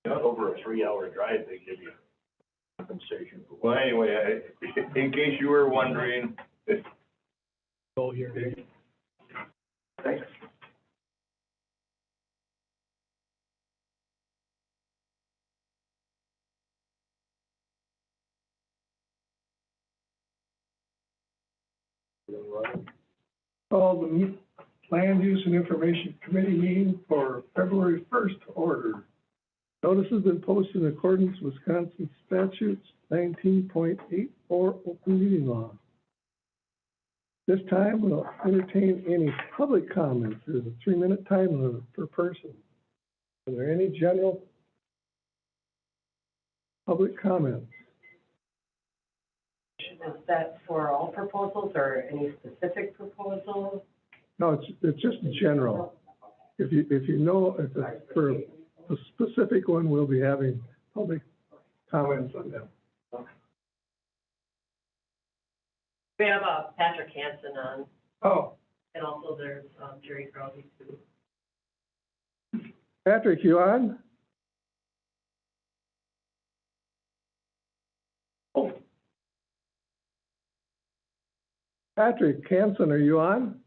Not over a 3-hour drive, they give you compensation for. Well, anyway, in case you were wondering. Oh, here. Thanks. Call the Land Use and Information Committee meeting for February 1st to order. Notice has been posted in accordance with Wisconsin statutes 19.84 open meeting law. This time we'll entertain any public comments. There's a 3-minute time limit per person. Are there any general public comments? Is that for all proposals or any specific proposals? No, it's just general. If you know, if it's for a specific one, we'll be having public comments on them. We have Patrick Hansen on, Oh, and also there's Jerry Crowley too. Patrick, you on? Oh, Patrick Hansen, are you on?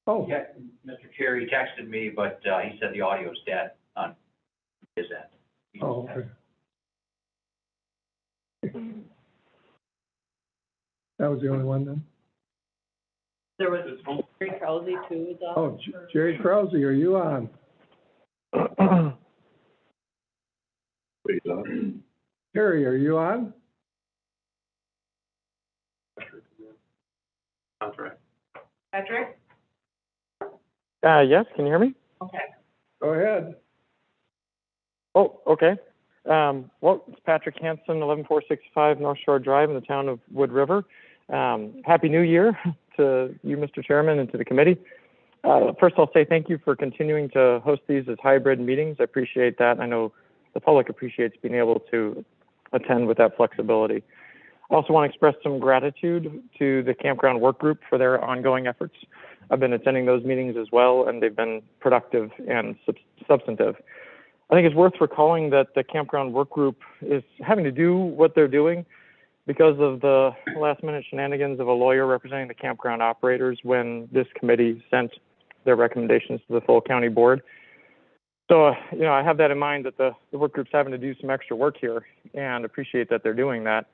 Oh, Yeah, Mr. Chair, he texted me, but he said the audio's dead on his end. oh, okay. That was the only one then? There was Jerry Crowley too. Is on. Oh, Jerry Krause, are you on? wait, on. Jerry, are you on? Contract. Patrick? Yes, can you hear me? Okay. Go ahead. Oh, okay. Well, it's Patrick Hansen, 11465 North Shore Drive in the town of Wood River. Happy New Year to you, Mr. Chairman, and to the committee. First, I'll say thank you for continuing to host these as hybrid meetings. I appreciate that. I know the public appreciates being able to attend with that flexibility. I also want to express some gratitude to the campground work group for their ongoing efforts. I've been attending those meetings as well, and they've been productive and substantive. I think it's worth recalling that the campground work group is having to do what they're doing because of the last-minute shenanigans of a lawyer representing the campground operators when this committee sent their recommendations to the full county board. So, I have that in mind that the work group's having to do some extra work here and appreciate that they're doing that.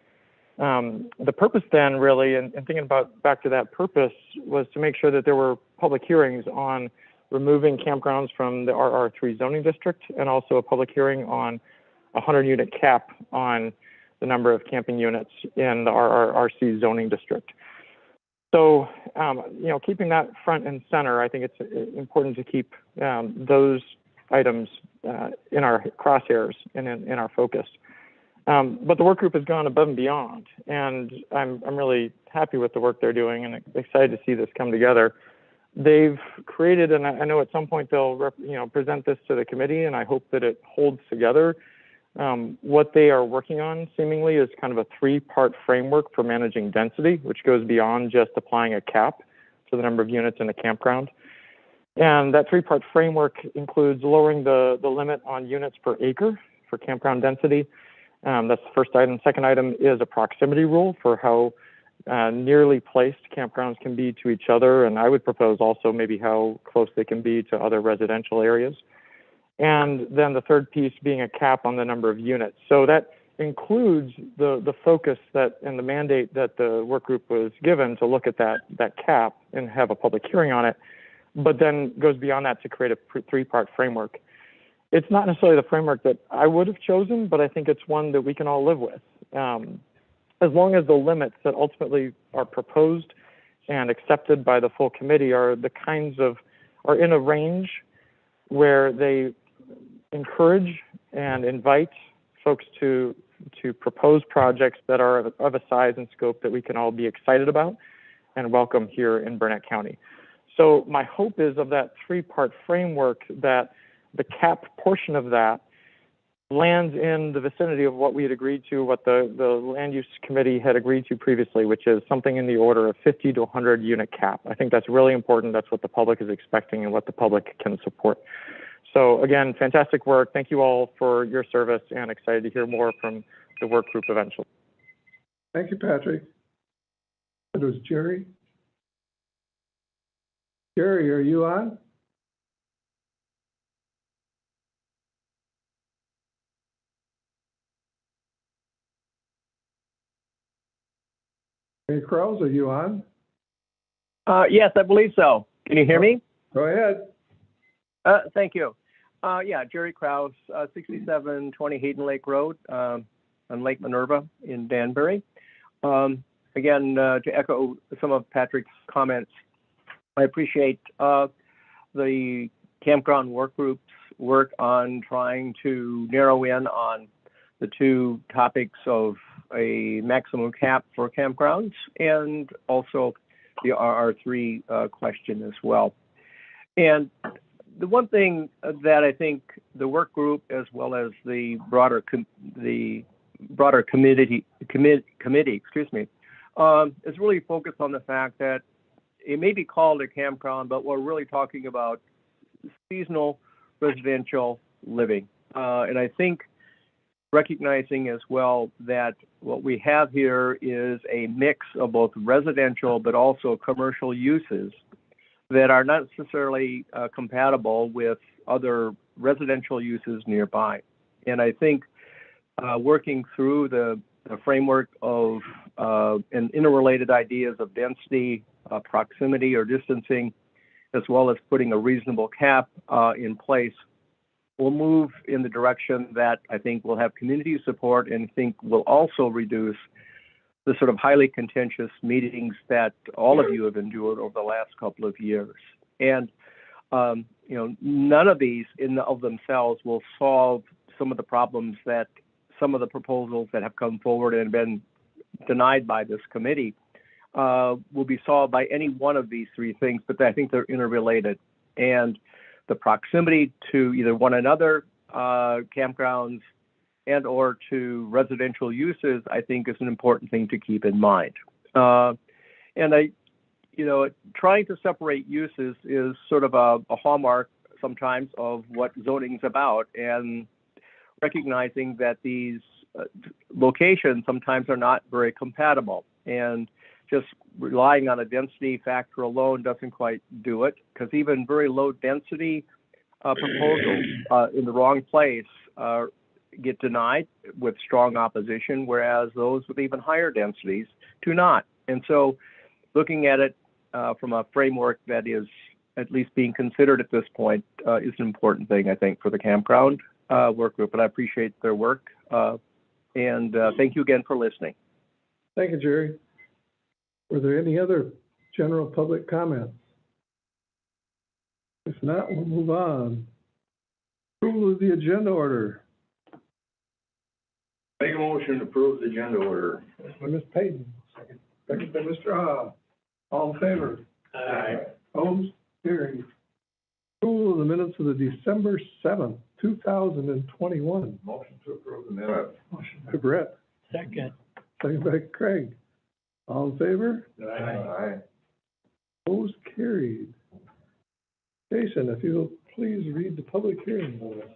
The purpose then really, and thinking about back to that purpose, was to make sure that there were public hearings on removing campgrounds from the RR3 zoning district and also a public hearing on a 100-unit cap on the number of camping units in the RRRC zoning district. So, keeping that front and center, I think it's important to keep those items in our crosshairs and in our focus. But the work group has gone above and beyond, and I'm really happy with the work they're doing and excited to see this come together. They've created, and I know at some point they'll present this to the committee, and I hope that it holds together. What they are working on seemingly is kind of a 3-part framework for managing density, which goes beyond just applying a cap to the number of units in a campground. And that 3-part framework includes lowering the limit on units per acre for campground density. That's the first item. Second item is a proximity rule for how nearly placed campgrounds can be to each other, and I would propose also maybe how close they can be to other residential areas. And then the third piece being a cap on the number of units. So that includes the focus that and the mandate that the work group was given to look at that cap and have a public hearing on it, but then goes beyond that to create a 3-part framework. It's not necessarily the framework that I would have chosen, but I think it's one that we can all live with. As long as the limits that ultimately are proposed and accepted by the full committee are in a range where they encourage and invite folks to propose projects that are of a size and scope that we can all be excited about and welcome here in Burnette County. So my hope is of that 3-part framework that the cap portion of that lands in the vicinity of what we had agreed to, what the land use committee had agreed to previously, which is something in the order of 50 to 100 unit cap. I think that's really important. That's what the public is expecting and what the public can support. So again, fantastic work. Thank you all for your service, and excited to hear more from the work group eventually. Thank you, Patrick. It was Jerry. Jerry, are you on? Hey, Krause, are you on? Yes, I believe so. Can you hear me? Go ahead. Thank you. Yeah, Jerry Krause, 6720 Hayden Lake Road on Lake Minerva in Danbury. Again, to echo some of Patrick's comments, I appreciate the campground work group's work on trying to narrow in on the two topics of a maximum cap for campgrounds and also the RR3 question as well. And the one thing that I think the work group, as well as the broader committee, is really focused on the fact that it may be called a campground, but we're really talking about seasonal residential living. And I think recognizing as well that what we have here is a mix of both residential but also commercial uses that are not necessarily compatible with other residential uses nearby. And I think working through the framework of and interrelated ideas of density, proximity or distancing, as well as putting a reasonable cap in place, will move in the direction that I think will have community support and think will also reduce the sort of highly contentious meetings that all of you have endured over the last couple of years. And, you know, none of these of themselves will solve some of the problems that some of the proposals that have come forward and been denied by this committee will be solved by any one of these three things, but I think they're interrelated. And the proximity to either one another, campgrounds, and or to residential uses, I think is an important thing to keep in mind. And trying to separate uses is sort of a hallmark sometimes of what zoning's about, and recognizing that these locations sometimes are not very compatible, and just relying on a density factor alone doesn't quite do it, because even very low density proposals in the wrong place get denied with strong opposition, whereas those with even higher densities do not. And so looking at it from a framework that is at least being considered at this point is an important thing, I think, for the campground work group. And I appreciate their work. And thank you again for listening. Thank you, Jerry. Were there any other general public comments? If not, we'll move on. Approval of the agenda order. Make a motion to approve the agenda order. By Ms. Payton. Second by Mr. Ha. All in favor? Aye. Opposed? Carried. Approval of the minutes of the December 7th, 2021. Motion to approve the minutes. Motion by Brett. Second. Second by Craig. All in favor? Aye. Opposed? Carried. Jason, if you'll please read the public hearing notice.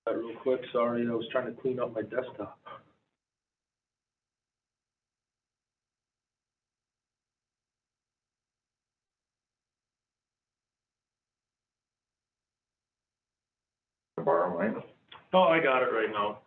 Real quick, sorry, I was trying to clean up my desktop. Borrow mine. Oh, I got it right now.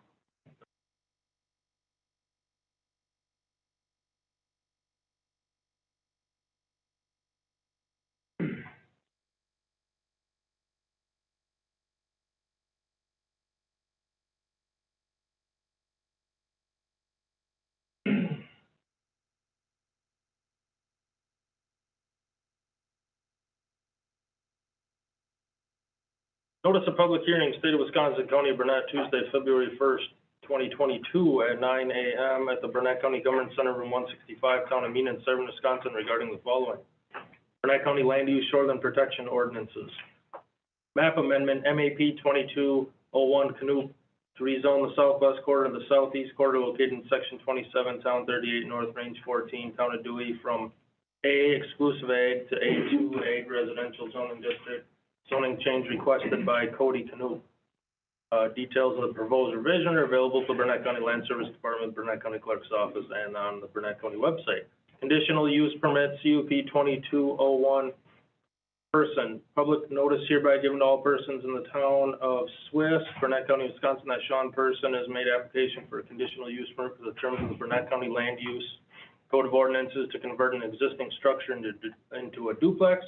Notice of public hearing, State of Wisconsin, County of Burnette, Tuesday, February 1st, 2022 at 9 a.m. at the Burnette County Government Center, Room 165, Town of Mean, Severn, Wisconsin, regarding the following. Burnett County Land Use Shoreline Protection Ordinances. Map Amendment, MAP 2201 Canoe to rezone the southwest quarter and the southeast quarter located in Section 27, Town 38, North Range 14, Town of Dewey, from A exclusive ag to A2 ag residential zoning district. Zoning change requested by Cody Canoe. Details of the proposed revision are available at the Burnett County Land Service Department, Burnett County Clerk's Office, and on the Burnett County website. Conditional use permit, CUP 2201, person. Public notice hereby given to all persons in the town of Swiss, Burnett County, Wisconsin, that Sean Person has made application for a conditional use permit for the terms of the Burnett County Land Use Code of Ordinances to convert an existing structure into a duplex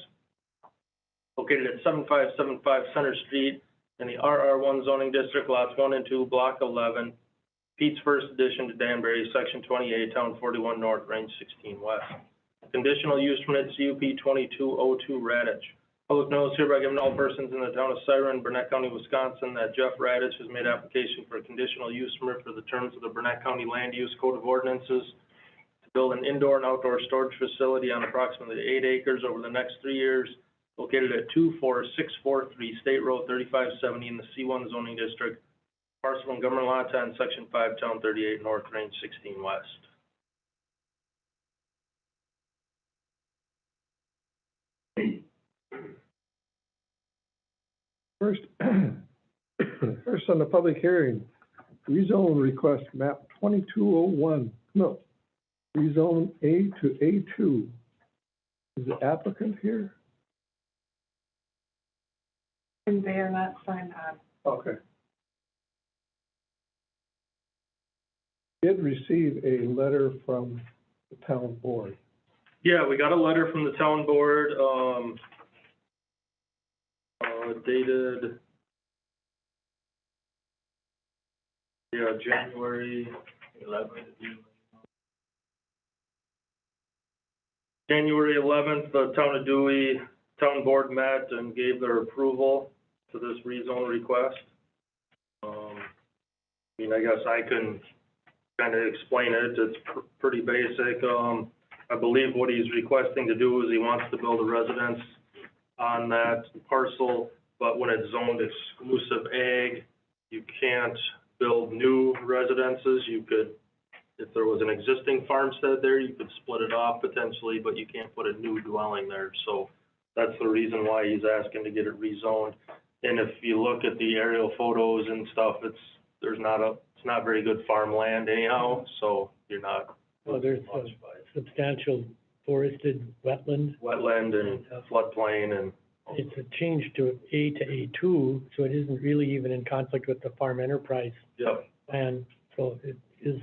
located at 7575 Center Street in the RR1 zoning district, lots 1 and 2, block 11, Pete's First Edition to Danbury, Section 28, Town 41 North, Range 16 West. Conditional use permit, CUP 2202 Radich. Public notice hereby given to all persons in the town of Siren, Burnett County, Wisconsin, that Jeff Radich has made application for a conditional use permit for the terms of the Burnett County Land Use Code of Ordinances to build an indoor and outdoor storage facility on approximately 8 acres over the next 3 years, located at 24643 State Road 3570 in the C1 zoning district, parcel and government lot 10, Section 5, Town 38 North, Range 16 West. First, on the public hearing, rezone request map 2201, no, rezone A to A2. Is the applicant here? And they are not signed on. Okay. Did receive a letter from the town board. Yeah, we got a letter from the town board, dated, January 11th. January 11th, the town of Dewey town board met and gave their approval to this rezone request. I guess I can kind of explain it. It's pretty basic. I believe what he's requesting to do is he wants to build a residence on that parcel, but when it's zoned exclusive ag, you can't build new residences. You could, if there was an existing farmstead there, you could split it off potentially, but you can't put a new dwelling there. So that's the reason why he's asking to get it rezoned. And if you look at the aerial photos and stuff, it's not very good farmland anyhow, so you're not. Well, there's a substantial forested wetland. Wetland and floodplain and. It's a change to A to A2, so it isn't really even in conflict with the farm enterprise Yep. plan. So it is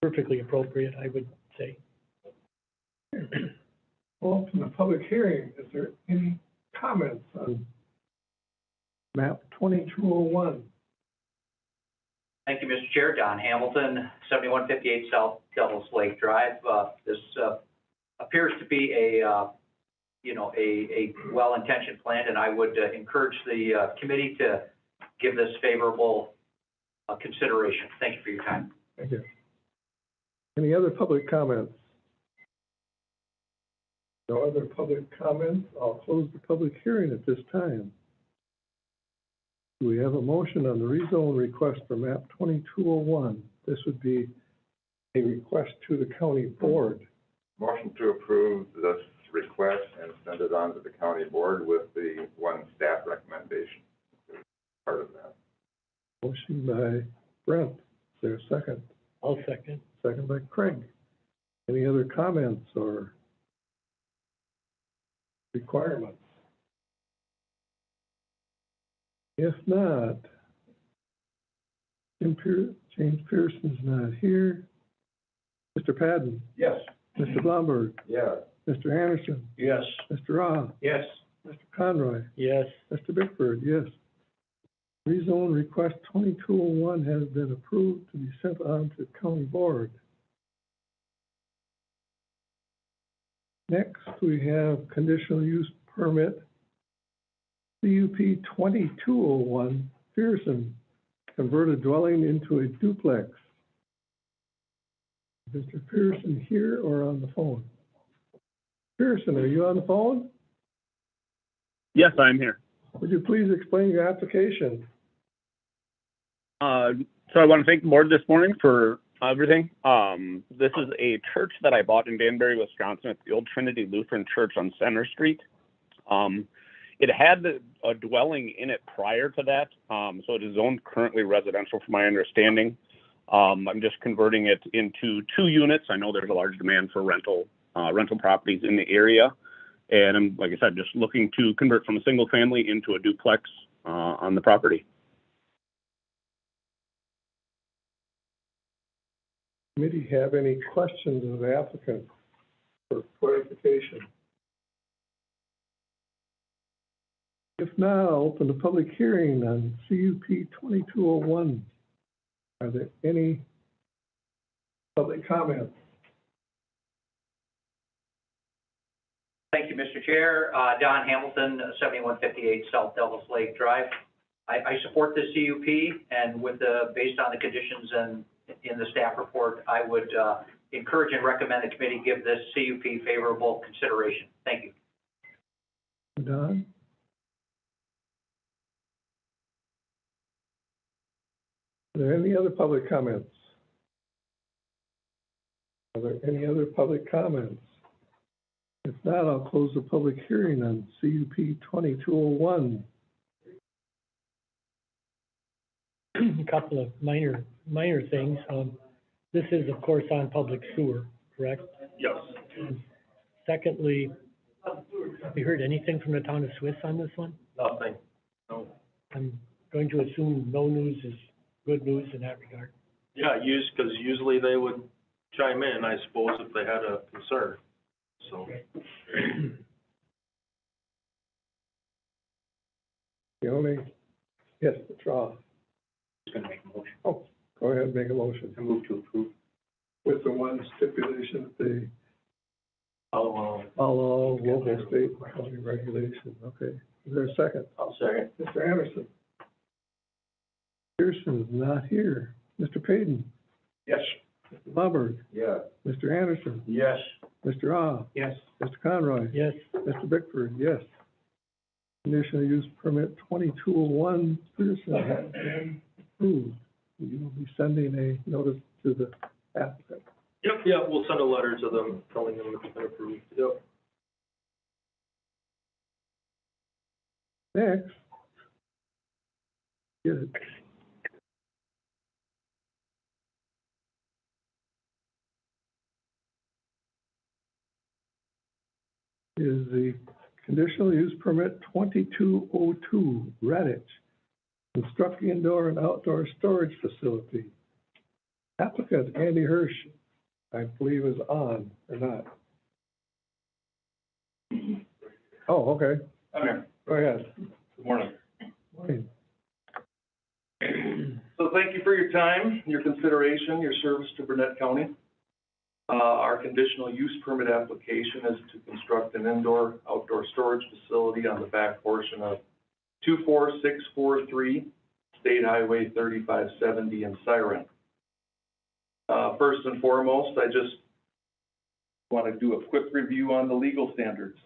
perfectly appropriate, I would say. Well, from the public hearing, is there any comments on map 2201? Thank you, Mr. Chair. Don Hamilton, 7158 South Devil's Lake Drive. This appears to be a well-intentioned plan, and I would encourage the committee to give this favorable consideration. Thank you for your time. Thank you. Any other public comments? No other public comments. I'll close the public hearing at this time. Do we have a motion on the rezone request for map 2201? This would be a request to the county board. Motion to approve this request and send it on to the county board with the one staff recommendation. Part of that. Motion by Brent. Is there a second? I'll second. Second by Craig. Any other comments or requirements? If not, James Pearson's not here. Mr. Padden? Yes. Mr. Blomberg? Yes. Mr. Anderson? Yes. Mr. Raw? Yes. Mr. Conroy? Yes. Mr. Bickford, yes. Rezone request 2201 has been approved to be sent on to county board. Next, we have conditional use permit CUP 2201 Pearson, convert a dwelling into a duplex. Mr. Pearson here or on the phone? Pearson, are you on the phone? Yes, I'm here. Would you please explain your application? So I want to thank the board this morning for everything. This is a church that I bought in Danbury, Wisconsin. It's the old Trinity Lutheran Church on Center Street. It had a dwelling in it prior to that, so it is zoned currently residential from my understanding. I'm just converting it into 2 units. I know there's a large demand for rental properties in the area. And I'm, like I said, just looking to convert from a single family into a duplex on the property. Committee have any questions of the applicant for clarification? If not, I'll open the public hearing on CUP 2201. Are there any public comments? Thank you, Mr. Chair. Don Hamilton, 7158 South Devils Lake Drive. I support this CUP, and based on the conditions and in the staff report, I would encourage and recommend the committee give this CUP favorable consideration. Thank you. Don? Are there any other public comments? Are there any other public comments? If not, I'll close the public hearing on CUP 2201. A couple of minor things. This is, of course, on public sewer, correct? Yes. Secondly, have you heard anything from the town of Swiss on this one? Nothing. No. I'm going to assume no news is good news in that regard. Yeah, because usually they would chime in, I suppose, if they had a concern, so. Yes, withdraw. Just going to make a motion. Oh, go ahead and make a motion. I move to approve. With the one stipulation that they I'll follow local, state, and county regulations. Okay. Is there a second? I'll second. Mr. Anderson? Pearson is not here. Mr. Payton? Yes. Mr. Lumberg? Yes. Mr. Anderson? Yes. Mr. Ah? Yes. Mr. Conroy? Yes, Mr. Bickford, yes. Conditional use permit 2201, Pearson has been approved. You will be sending a notice to the applicant. Yep, yeah, we'll send a letter to them telling them it's been approved. Yep. Next. Get it. Is the conditional use permit 2202, Redditch, construct indoor and outdoor storage facility. Applicant Andy Hirsch, I believe, is on or not. Oh, okay. I'm here. Go ahead. Good morning. Morning. So thank you for your time, your consideration, your service to Burnette County. Our conditional use permit application is to construct an indoor-outdoor storage facility on the back portion of 24643 State Highway 3570 in Siren. First and foremost, I just want to do a quick review on the legal standards.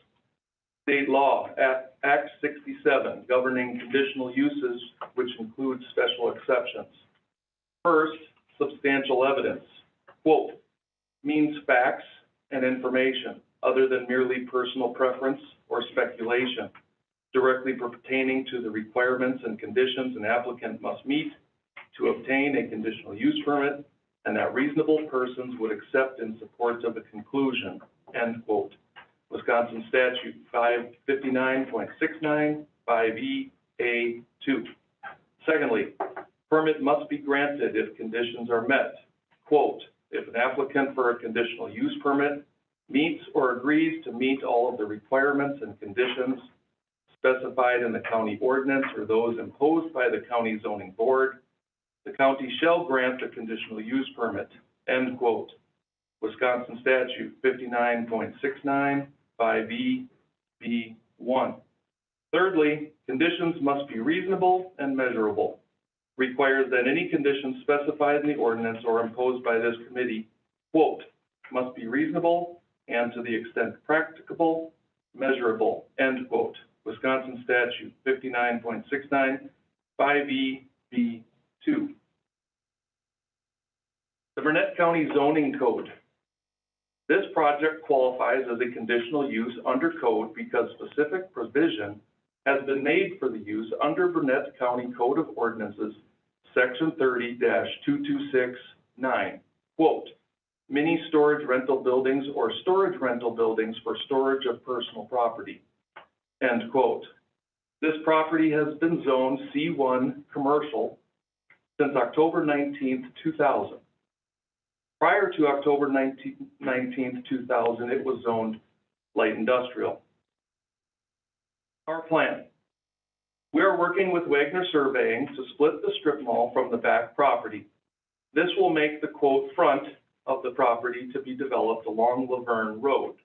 State law, Act 67, governing conditional uses, which includes special exceptions. First, substantial evidence. Quote, means facts and information other than merely personal preference or speculation, directly pertaining to the requirements and conditions an applicant must meet to obtain a conditional use permit, and that reasonable persons would accept in support of the conclusion, end quote. Wisconsin Statute 559.69, 5E, A2. Secondly, permit must be granted if conditions are met. Quote, if an applicant for a conditional use permit meets or agrees to meet all of the requirements and conditions specified in the county ordinance or those imposed by the county zoning board, the county shall grant the conditional use permit, end quote. Wisconsin Statute 59.69, 5E, B1. Thirdly, conditions must be reasonable and measurable. Requires that any conditions specified in the ordinance or imposed by this committee, quote, must be reasonable and to the extent practicable, measurable, end quote. Wisconsin statute 59.69, 5E, B2. The Burnette County zoning code. This project qualifies as a conditional use under code because specific provision has been made for the use under Burnette County Code of Ordinances, Section 30-2269, quote, mini storage rental buildings or storage rental buildings for storage of personal property, end quote. This property has been zoned C1 commercial since October 19th, 2000. Prior to October 19th, 2000, it was zoned light industrial. Our plan. We are working with Wagner Surveying to split the strip mall from the back property. This will make the quote front of the property to be developed along Laverne Road.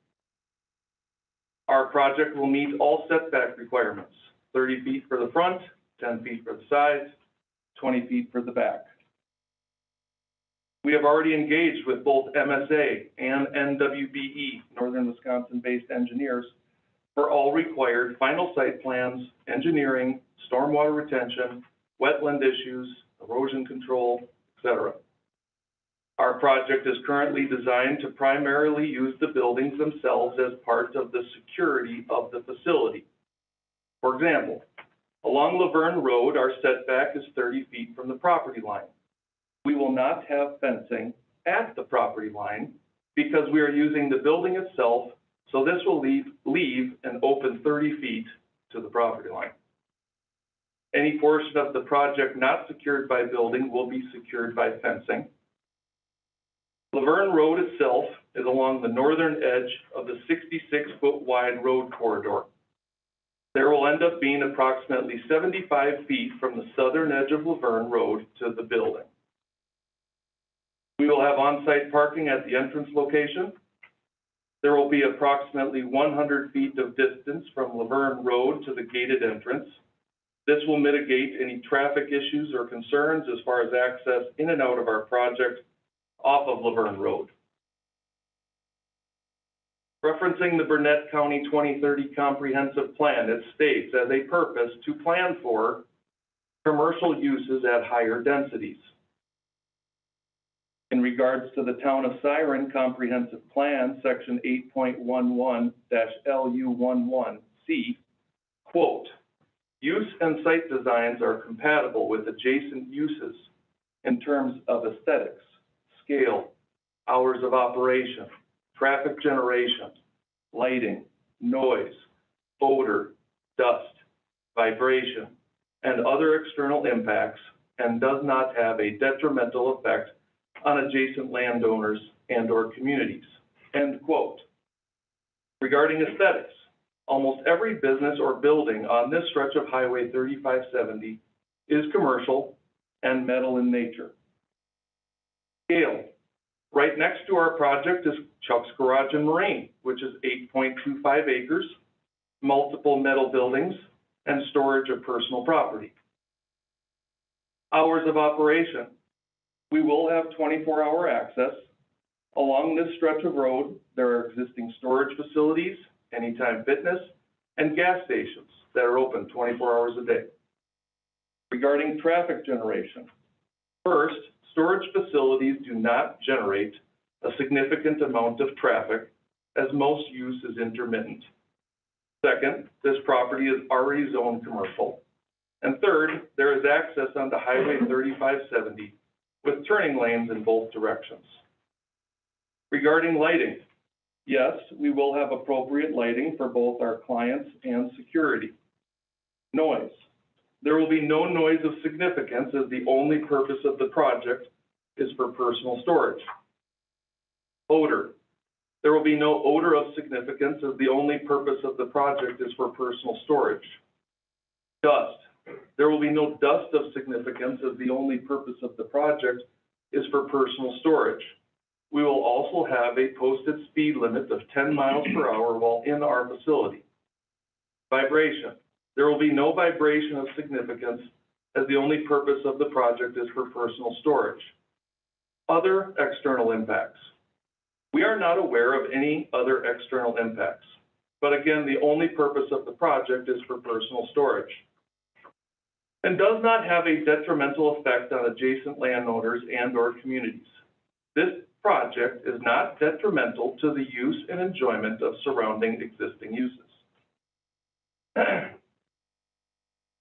Our project will meet all setback requirements, 30 feet for the front, 10 feet for the sides, 20 feet for the back. We have already engaged with both MSA and NWBE, Northern Wisconsin-based engineers, for all required final site plans, engineering, stormwater retention, wetland issues, erosion control, etc. Our project is currently designed to primarily use the buildings themselves as part of the security of the facility. For example, along Laverne Road, our setback is 30 feet from the property line. We will not have fencing at the property line because we are using the building itself, so this will leave an open 30 feet to the property line. Any portion of the project not secured by building will be secured by fencing. Laverne Road itself is along the northern edge of the 66-foot wide road corridor. There will end up being approximately 75 feet from the southern edge of Laverne Road to the building. We will have on-site parking at the entrance location. There will be approximately 100 feet of distance from Laverne Road to the gated entrance. This will mitigate any traffic issues or concerns as far as access in and out of our project off of Laverne Road. Referencing the Burnette County 2030 Comprehensive Plan, it states as a purpose to plan for commercial uses at higher densities. In regards to the Town of Siren Comprehensive Plan, Section 8.11-LU11C, quote, use and site designs are compatible with adjacent uses in terms of aesthetics, scale, hours of operation, traffic generation, lighting, noise, odor, dust, vibration, and other external impacts, and does not have a detrimental effect on adjacent landowners and/or communities, end quote. Regarding aesthetics, almost every business or building on this stretch of Highway 3570 is commercial and metal in nature. Scale. Right next to our project is Chuck's Garage and Marine, which is 8.25 acres, multiple metal buildings, and storage of personal property. Hours of operation. We will have 24-hour access. Along this stretch of road, there are existing storage facilities, Anytime Fitness, and gas stations that are open 24 hours a day. Regarding traffic generation, first, storage facilities do not generate a significant amount of traffic as most use is intermittent. Second, this property is already zoned commercial. And third, there is access onto Highway 3570 with turning lanes in both directions. Regarding lighting, yes, we will have appropriate lighting for both our clients and security. Noise. There will be no noise of significance as the only purpose of the project is for personal storage. Odor. There will be no odor of significance as the only purpose of the project is for personal storage. Dust. There will be no dust of significance as the only purpose of the project is for personal storage. We will also have a posted speed limit of 10 miles per hour while in our facility. Vibration. There will be no vibration of significance as the only purpose of the project is for personal storage. Other external impacts. We are not aware of any other external impacts, but again, the only purpose of the project is for personal storage and does not have a detrimental effect on adjacent landowners and/or communities. This project is not detrimental to the use and enjoyment of surrounding existing uses.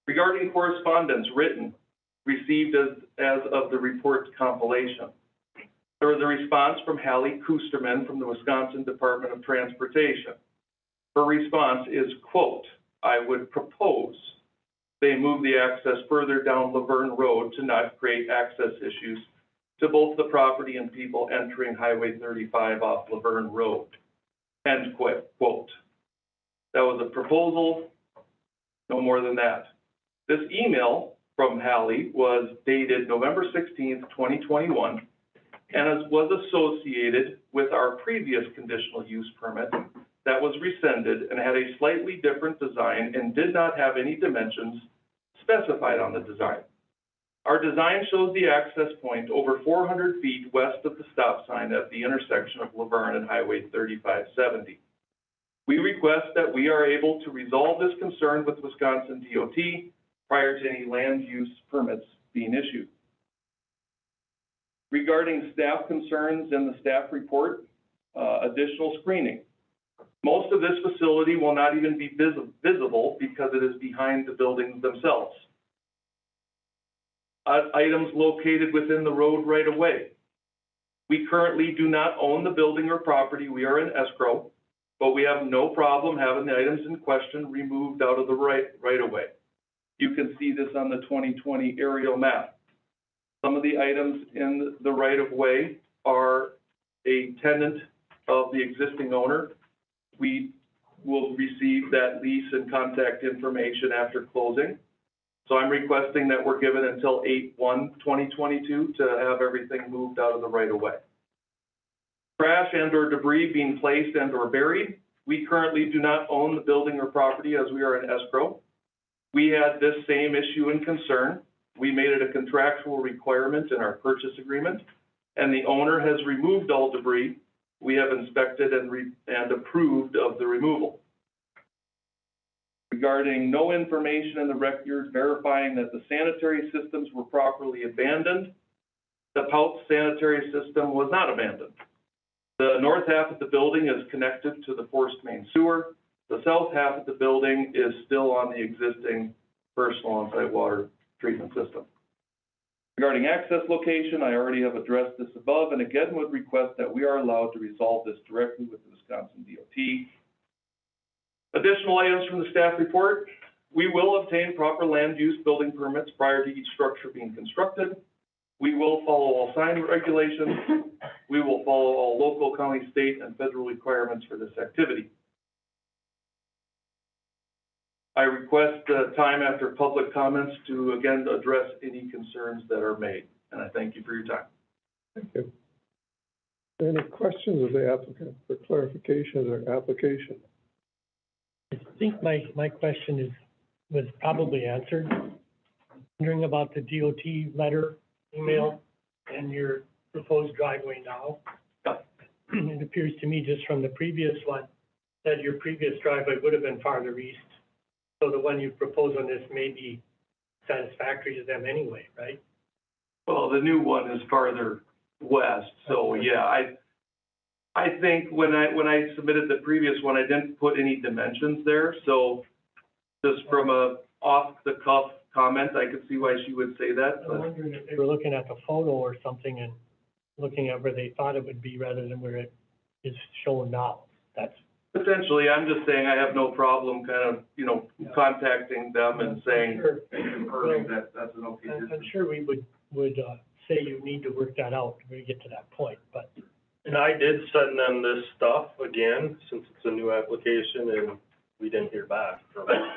Regarding correspondence written, received as of the report compilation, there was a response from Hallie Kusterman from the Wisconsin Department of Transportation. Her response is, quote, "I would propose they move the access further down Laverne Road to not create access issues to both the property and people entering Highway 35 off Laverne Road," end quote. That was a proposal, no more than that. This email from Hallie was dated November 16th, 2021, and was associated with our previous conditional use permit that was rescinded and had a slightly different design and did not have any dimensions specified on the design. Our design shows the access point over 400 feet west of the stop sign at the intersection of Laverne and Highway 3570. We request that we are able to resolve this concern with Wisconsin DOT prior to any land use permits being issued. Regarding staff concerns in the staff report, additional screening. Most of this facility will not even be visible because it is behind the buildings themselves. Items located within the road right of way. We currently do not own the building or property. We are in escrow, but we have no problem having the items in question removed out of the right of way. You can see this on the 2020 aerial map. Some of the items in the right of way are a tenant of the existing owner. We will receive that lease and contact information after closing. So I'm requesting that we're given until 8/1/2022 to have everything moved out of the right of way. Trash and/or debris being placed and/or buried. We currently do not own the building or property as we are in escrow. We had this same issue and concern. We made it a contractual requirement in our purchase agreement, and the owner has removed all debris. We have inspected and approved of the removal. Regarding no information in the records verifying that the sanitary systems were properly abandoned, the Pout sanitary system was not abandoned. The north half of the building is connected to the forced main sewer. The south half of the building is still on the existing personal on-site water treatment system. Regarding access location, I already have addressed this above, and again would request that we are allowed to resolve this directly with the Wisconsin DOT. Additional items from the staff report. We will obtain proper land use building permits prior to each structure being constructed. We will follow all sign regulations. We will follow all local, county, state, and federal requirements for this activity. I request time after public comments to again address any concerns that are made, and I thank you for your time. Thank you. Any questions of the applicant for clarification of their application? I think my question was probably answered. Wondering about the DOT letter, email, and your proposed driveway now. It appears to me just from the previous one that your previous driveway would have been farther east. So the one you propose on this may be satisfactory to them anyway, right? Well, the new one is farther west, so yeah, I think when I submitted the previous one, I didn't put any dimensions there, so just from a off-the-cuff comment, I could see why she would say that. I'm wondering if they were looking at the photo or something and looking at where they thought it would be rather than where it is shown now. That's potentially. I'm just saying I have no problem kind of, contacting them and saying, confirming that that's an okay distance. I'm sure we would say you need to work that out when we get to that point, but. And I did send them this stuff again, since it's a new application, and we didn't hear back from them.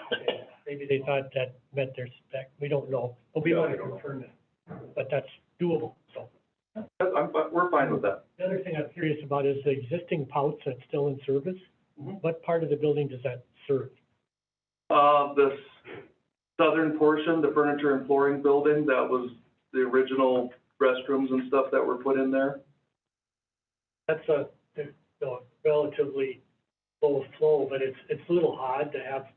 Maybe they thought that met their spec, we don't know, but we want to confirm it, but that's doable, so. We're fine with that. The other thing I'm curious about is the existing pouch that's still in service. What part of the building does that serve? The southern portion, the furniture and flooring building, that was the original restrooms and stuff that were put in there. That's relatively low flow, but it's a little odd to have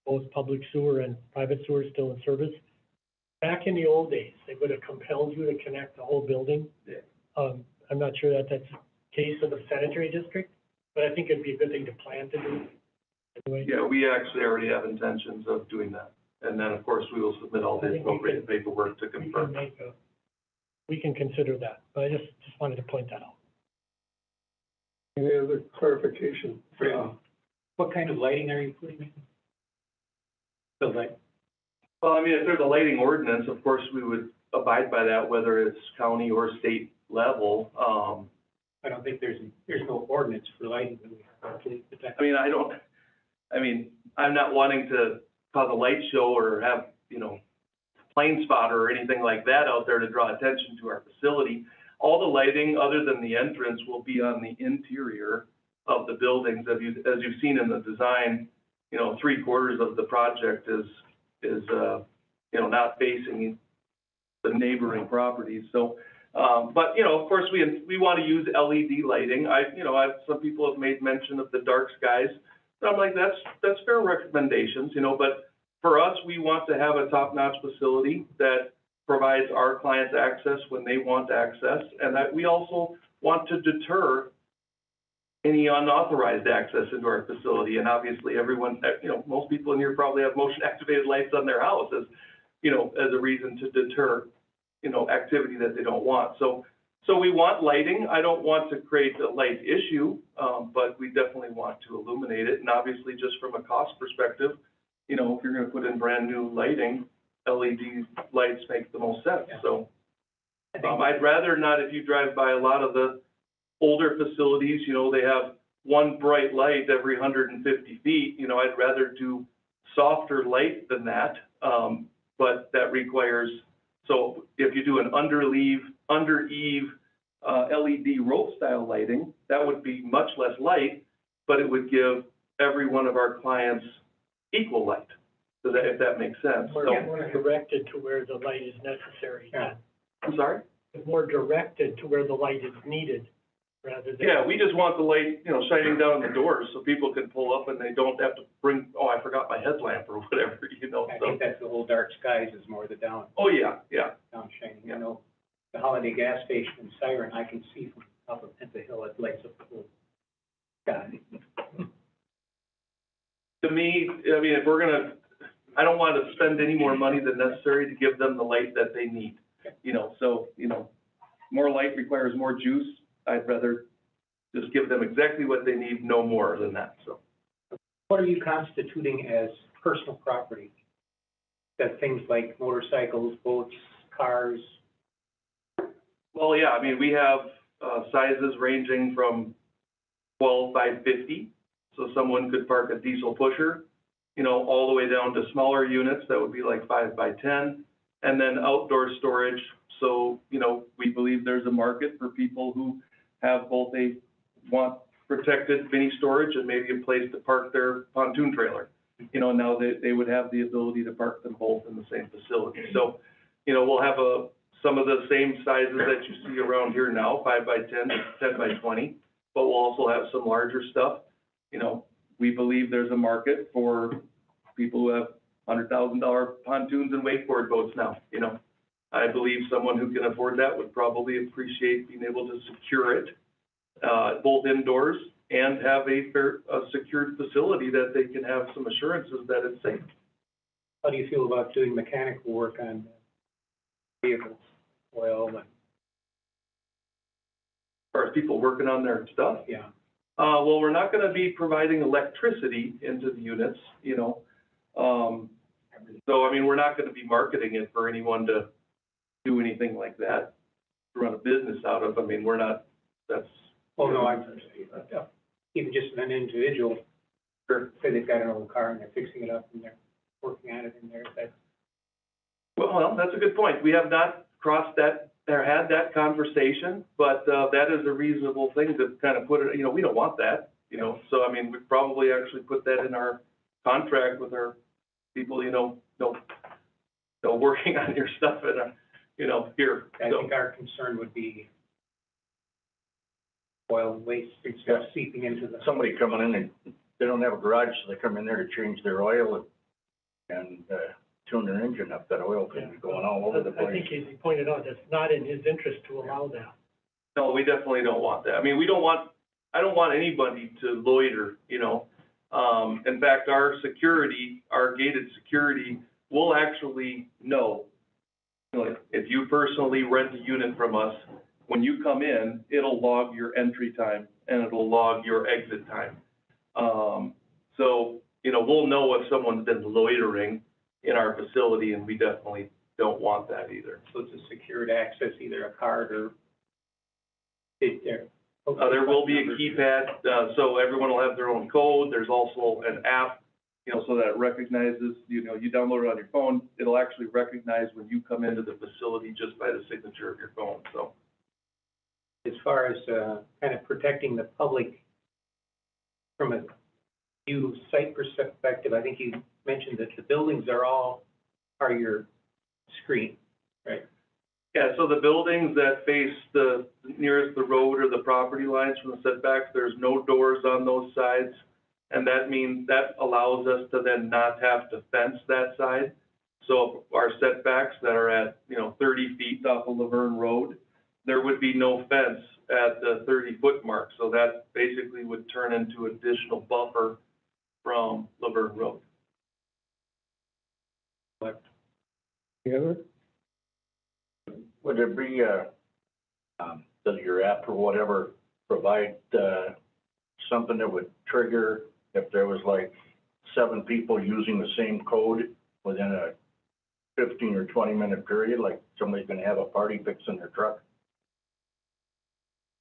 both public sewer and private sewer still in service. Back in the old days, they would have compelled you to connect the whole building. I'm not sure that that's the case of the sanitary district, but I think it'd be a good thing to plan to do anyway. Yeah, we actually already have intentions of doing that. And then, of course, we will submit all the appropriate paperwork to confirm. We can consider that, but I just wanted to point that out. Any other clarification? What kind of lighting are you putting in? The light, Well, I mean, if there's a lighting ordinance, of course, we would abide by that, whether it's county or state level. I don't think there's no ordinance for lighting. I'm not wanting to cause a light show or have, plane spotter or anything like that out there to draw attention to our facility. All the lighting, other than the entrance, will be on the interior of the buildings. As you've seen in the design, 3/4 of the project is not facing the neighboring properties. So, but, of course, we want to use LED lighting. Some people have made mention of the dark skies. I'm like, that's fair recommendations, but for us, we want to have a top-notch facility that provides our clients access when they want access, and that we also want to deter any unauthorized access into our facility. And obviously, everyone, most people in here probably have motion-activated lights on their houses, as a reason to deter, activity that they don't want. So we want lighting. I don't want to create a light issue, but we definitely want to illuminate it. And obviously, just from a cost perspective, if you're going to put in brand-new lighting, LED lights make the most sense. So I'd rather not, if you drive by a lot of the older facilities, they have one bright light every 150 feet. I'd rather do softer light than that, but that requires, so if you do an under-eave LED rope style lighting, that would be much less light, but it would give every one of our clients equal light, so that, if that makes sense. More directed to where the light is necessary. Yeah. I'm sorry? More directed to where the light is needed, rather than. Yeah, we just want the light, shining down the doors so people can pull up and they don't have to bring, I forgot my headlamp or whatever, I think that's the whole dark skies is more the down. Oh, yeah. Down shining. The Holiday gas station in Siren, I can see from up at the hill, it lights up the whole sky. To me, if we're gonna, I don't want to spend any more money than necessary to give them the light that they need. More light requires more juice. I'd rather just give them exactly what they need, no more than that, so. What are you constituting as personal property? That things like motorcycles, boats, cars? Well, yeah, we have sizes ranging from 12 by 50, so someone could park a diesel pusher, all the way down to smaller units that would be like 5 by 10, and then outdoor storage. So, we believe there's a market for people who have both want protected mini storage and maybe a place to park their pontoon trailer. Now they would have the ability to park them both in the same facility. So, we'll have some of the same sizes that you see around here now, 5 by 10, 10 by 20, but we'll also have some larger stuff. We believe there's a market for people who have $100,000 pontoons and wakeboard boats now. I believe someone who can afford that would probably appreciate being able to secure it, both indoors and have a secured facility that they can have some assurances that it's safe. How do you feel about doing mechanical work on vehicles, oil, and? As far as people working on their stuff? Yeah. Well, we're not gonna be providing electricity into the units, so, we're not gonna be marketing it for anyone to do anything like that, to run a business out of. We're not, that's. Well, no, I'm, even just an individual, say they've got an old car and they're fixing it up and they're working on it in there, that's. Well, that's a good point. We have not crossed that, or had that conversation, but, that is a reasonable thing to kind of put it, we don't want that, so, we probably actually put that in our contract with our people, working on your stuff and, here. I think our concern would be oil and waste and stuff seeping into the. Somebody coming in and they don't have a garage, so they come in there to change their oil and tune their engine up. That oil could be going all over the I place. think as he pointed out, it's not in his interest to allow that. No, we definitely don't want that. I mean, I don't want anybody to loiter, you know. In fact, our security, our gated security will actually know, like, if you personally rent a unit from us, when you come in, it'll log your entry time and it'll log your exit time. So, you know, we'll know if someone's been loitering in our facility, and we definitely don't want that either. So it's a secured access, either a card or. There will be a keypad, so everyone will have their own code. There's also an app, you know, so that it recognizes, you know, you download it on your phone, it'll actually recognize when you come into the facility just by the signature of your phone, so. As far as, kind of protecting the public from a view site perspective, I think you mentioned that the buildings are your screen, right? Yeah, so the buildings that face the nearest the road or the property lines from the setbacks, there's no doors on those sides. And that means, that allows us to then not have to fence that side. So our setbacks that are at, you know, 30 feet off of Laverne Road, there would be no fence at the 30-foot mark. So that basically would turn into additional buffer from Laverne Road. The other? Would there be, does your app or whatever provide, something that would trigger if there was like 7 people using the same code within a 15 or 20-minute period, like somebody's gonna have a party fixing their truck?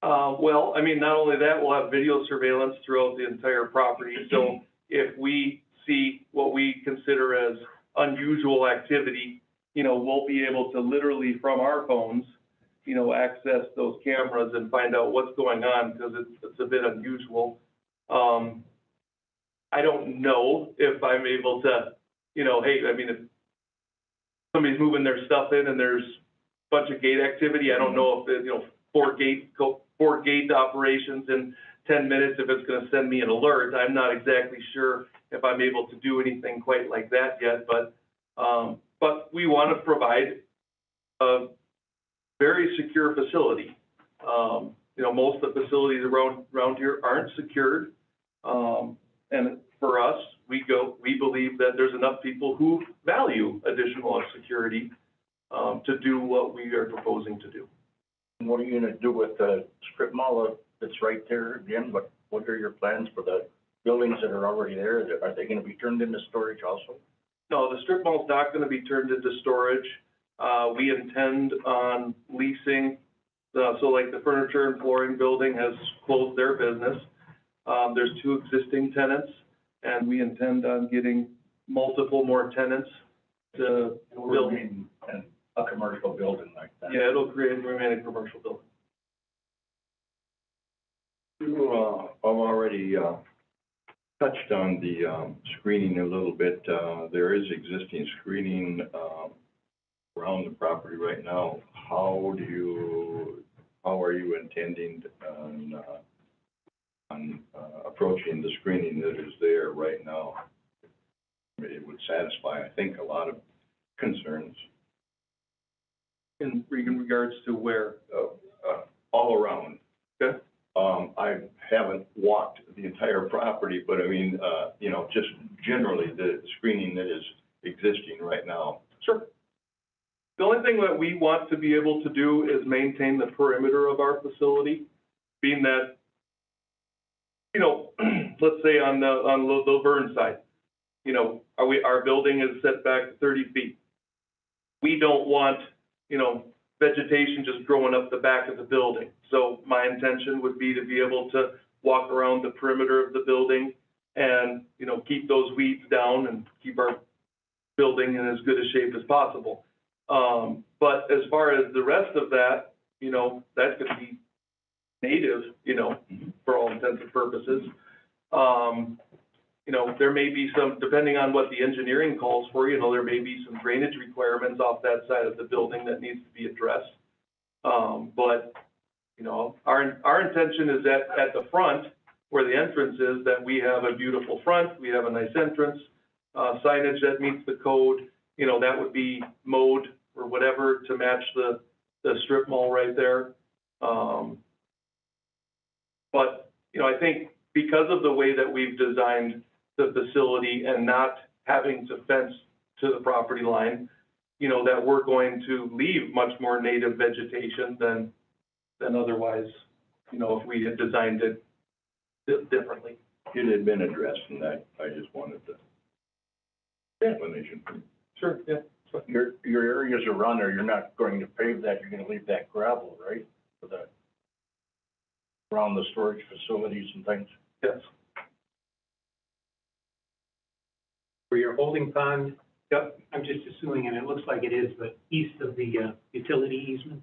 Well, I mean, not only that, we'll have video surveillance throughout the entire property. So if we see what we consider as unusual activity, you know, we'll be able to literally from our phones, you know, access those cameras and find out what's going on, because it's a bit unusual. I don't know if I'm able to, you know, hey, I mean, if somebody's moving their stuff in and there's a bunch of gate activity, I don't know if, you know, four gate operations in 10 minutes, if it's gonna send me an alert. I'm not exactly sure if I'm able to do anything quite like that yet, but we want to provide a very secure facility. You know, most of the facilities around here aren't secured. And for us, we believe that there's enough people who value additional security to do what we are proposing to do. And what are you gonna do with the strip mall that's right there again? What are your plans for the buildings that are already there? Are they gonna be turned into storage also? No, the strip mall's not gonna be turned into storage. We intend on leasing, so like the furniture and flooring building has closed their business. There's 2 existing tenants, and we intend on getting multiple more tenants to build. A commercial building like that? Yeah, it'll remain a commercial building. I've already touched on the screening a little bit. There is existing screening around the property right now. How are you intending on approaching the screening that is there right now? It would satisfy, I think, a lot of concerns. In regards to where? All around. Okay. I haven't walked the entire property, but I mean, you know, just generally the screening that is existing right now. Sure. The only thing that we want to be able to do is maintain the perimeter of our facility, being that, you know, let's say on the Laverne side, you know, our building is set back 30 feet. We don't want, you know, vegetation just growing up the back of the building. So my intention would be to be able to walk around the perimeter of the building and, you know, keep those weeds down and keep our building in as good a shape as possible. But as far as the rest of that, you know, that could be native, you know, for all intents and purposes. You know, there may be some, depending on what the engineering calls for, you know, there may be some drainage requirements off that side of the building that needs to be addressed. But, You know, our intention is that at the front, where the entrance is, that we have a beautiful front, we have a nice entrance, signage that meets the code, you know, that would be mowed or whatever to match the strip mall right there. But, you know, I think because of the way that we've designed the facility and not having to fence to the property line, you know, that we're going to leave much more native vegetation than otherwise, you know, if we had designed it differently. It had been addressed, and I just wanted the explanation. Sure, yeah. Your areas around there, you're not going to pave that, you're gonna leave that gravel, right? For the, around the storage facilities and things? Yes. For your holding pond, Yep. I'm just assuming, and it looks like it is, but east of the utility easement,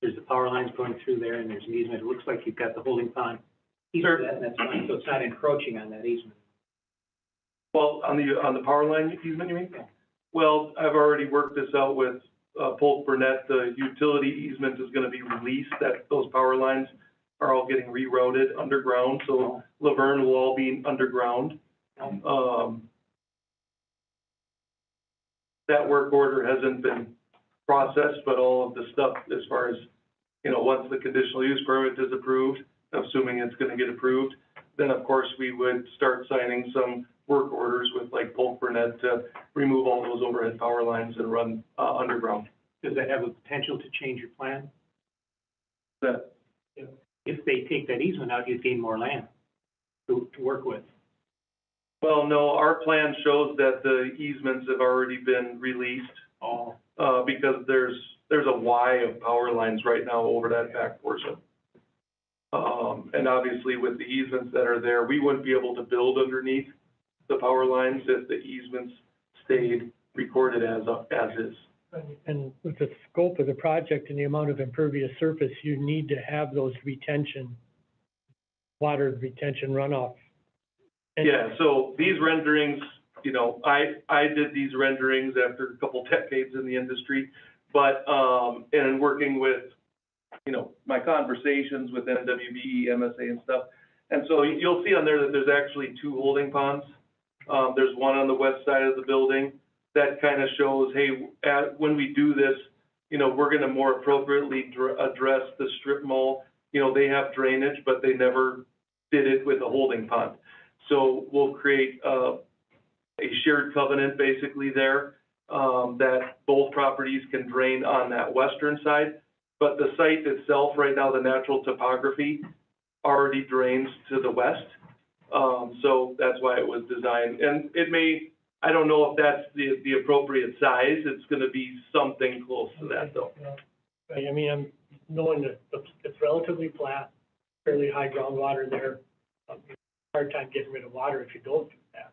there's the power lines going through there, and there's an easement. It looks like you've got the holding pond east of that, and that's fine, so it's not encroaching on that easement. Well, on the power line easement, you mean? Yeah. Well, I've already worked this out with Burnette. The utility easement is gonna be released, that those power lines are all getting rerouted underground, so Laverne will all be underground. That work order hasn't been processed, but all of the stuff as far as, you know, once the conditional use permit is approved, assuming it's gonna get approved, then of course we would start signing some work orders with like Burnette to remove all those overhead power lines and run underground. Does that have a potential to change your plan? That, If they take that easement out, you'd gain more land to work with. well, no, our plan shows that the easements have already been released, because there's a Y of power lines right now over that back portion. And obviously with the easements that are there, we wouldn't be able to build underneath the power lines if the easements stayed recorded as is. And with the scope of the project and the amount of impervious surface, you need to have those water retention runoff. And- Yeah, so these renderings, you know, I did these renderings after a couple decades in the industry, but, and working with, you know, my conversations with NWBE, MSA and stuff. And so you'll see on there that there's actually two holding ponds. There's one on the west side of the building that kind of shows, hey, when we do this, you know, we're gonna more appropriately address the strip mall. You know, they have drainage, but they never did it with a holding pond. So we'll create a shared covenant basically there, that both properties can drain on that western side. But the site itself, right now, the natural topography already drains to the west. So that's why it was designed. And it may, I don't know if that's the appropriate size. It's gonna be something close to that though. I mean, I'm knowing that it's relatively flat, fairly high groundwater there. Hard time getting rid of water if you don't do that.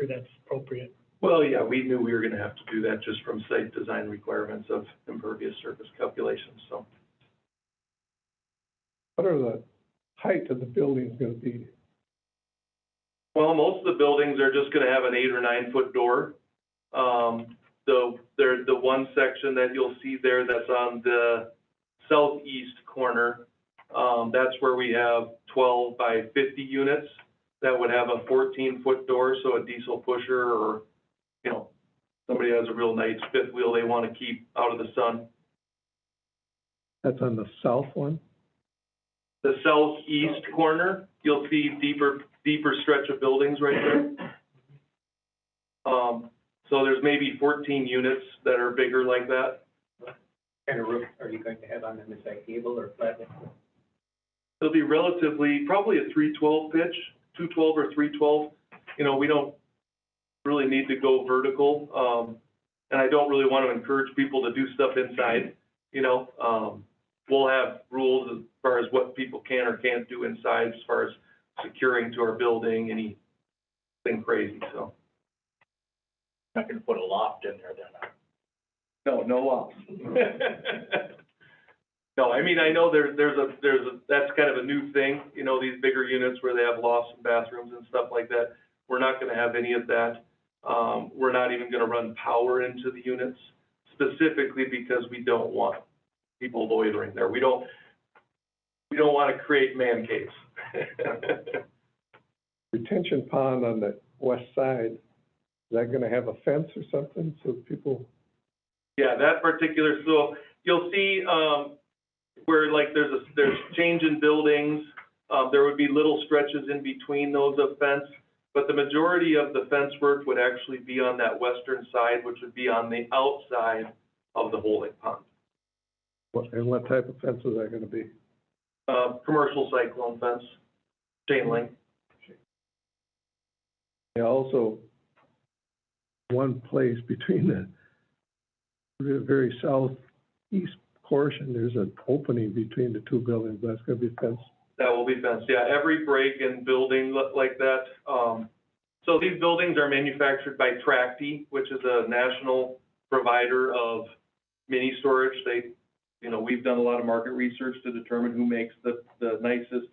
Or that's appropriate. Well, yeah, we knew we were gonna have to do that just from site design requirements of impervious surface calculations, so. What are the height of the buildings gonna be? Well, most of the buildings are just gonna have an 8 or 9 foot door. There's the one section that you'll see there that's on the southeast corner. That's where we have 12 by 50 units that would have a 14-foot door, so a diesel pusher or, you know, somebody has a real nice fifth wheel they wanna keep out of the sun. That's on the south one? The southeast corner, you'll see deeper stretch of buildings right there. So there's maybe 14 units that are bigger like that. What kind of roof are you going to have on them? Is that gable or flat roof? It'll be relatively, probably a 312 pitch, 212 or 312. You know, we don't really need to go vertical. And I don't really want to encourage people to do stuff inside, you know. We'll have rules as far as what people can or can't do inside as far as securing to our building, anything crazy, so. Not gonna put a loft in there then? No lofts. No, I mean, I know that's kind of a new thing, you know, these bigger units where they have lofts and bathrooms and stuff like that. We're not gonna have any of that. We're not even gonna run power into the units specifically because we don't want people loitering there. We don't want to create man caves. Retention pond on the west side, is that gonna have a fence or something so people? Yeah, that particular, so you'll see, where like there's change in buildings, there would be little stretches in between those of fence, but the majority of the fence work would actually be on that western side, which would be on the outside of the holding pond. And what type of fence is that gonna be? Commercial cyclone fence, chain link. Yeah, also, one place between the very southeast portion, there's an opening between the two buildings, that's gonna be fenced. That will be fenced, yeah, every break in building like that. So these buildings are manufactured by Tracti, which is a national provider of mini storage. We've done a lot of market research to determine who makes the nicest,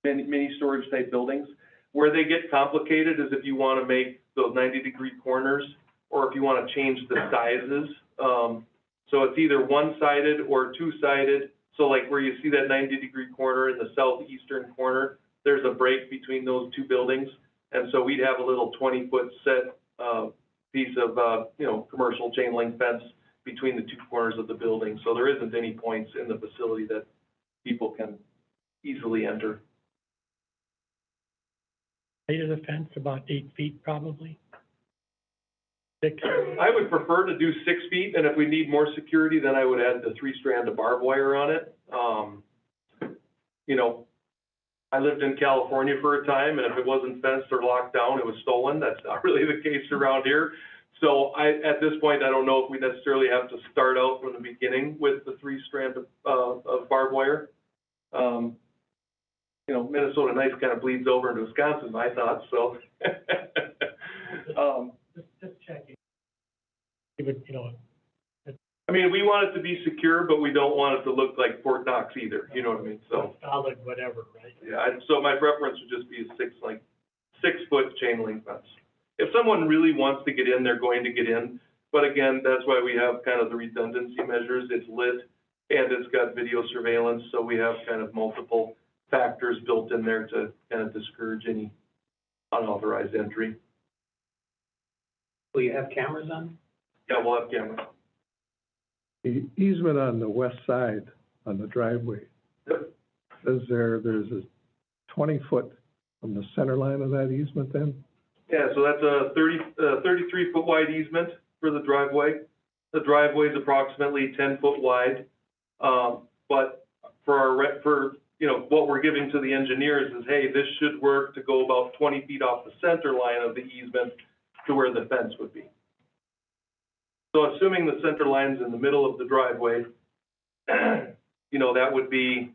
mini storage type buildings. Where they get complicated is if you want to make those 90-degree corners, or if you want to change the sizes. So it's either one-sided or two-sided. So like where you see that 90-degree corner in the southeastern corner, there's a break between those two buildings. And so we'd have a little 20-foot set piece of, commercial chain link fence between the two corners of the building. So there isn't any points in the facility that people can easily enter. Height of the fence, about 8 feet probably. 6. I would prefer to do 6 feet, and if we need more security, then I would add the 3-strand of barbed wire on it. I lived in California for a time, and if it wasn't fenced or locked down, it was stolen. That's not really the case around here. So at this point, I don't know if we necessarily have to start out from the beginning with the 3-strand of barbed wire. Minnesota nice kind of bleeds over into Wisconsin, I thought, so. Just checking. We want it to be secure, but we don't want it to look like Fort Knox either, you know what I mean, so. Solid, whatever, right? Yeah, so my preference would just be a 6-foot chain link fence. If someone really wants to get in, they're going to get in, but again, that's why we have kind of the redundancy measures. It's lit and it's got video surveillance, so we have kind of multiple factors built in there to kind of discourage any unauthorized entry. Will you have cameras on? Yeah, we'll have cameras. The easement on the west side, on the driveway, Yep. says there's a 20-foot from the center line of that easement then? Yeah, so that's a 33-foot wide easement for the driveway. The driveway is approximately 10-foot wide. But for what we're giving to the engineers is, hey, this should work to go about 20 feet off the center line of the easement to where the fence would be. So assuming the center line's in the middle of the driveway, that would be,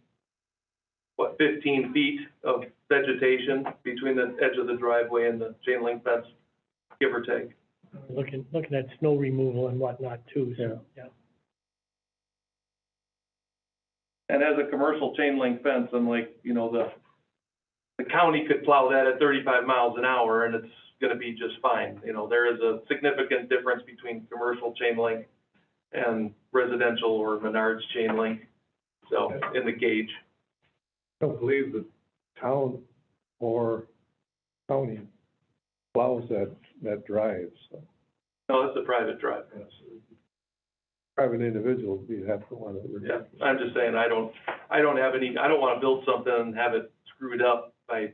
15 feet of vegetation between the edge of the driveway and the chain link fence, give or take. Looking at snow removal and whatnot too, so, yeah. And as a commercial chain link fence, I'm like, the county could plow that at 35 miles an hour and it's gonna be just fine. There is a significant difference between commercial chain link and residential or Menards chain link, so, in the gauge. I don't believe the town or county plows that drive, so. No, it's a private drive. Yes. Private individuals, we have to want to. Yeah, I'm just saying, I don't want to build something and have it screwed up by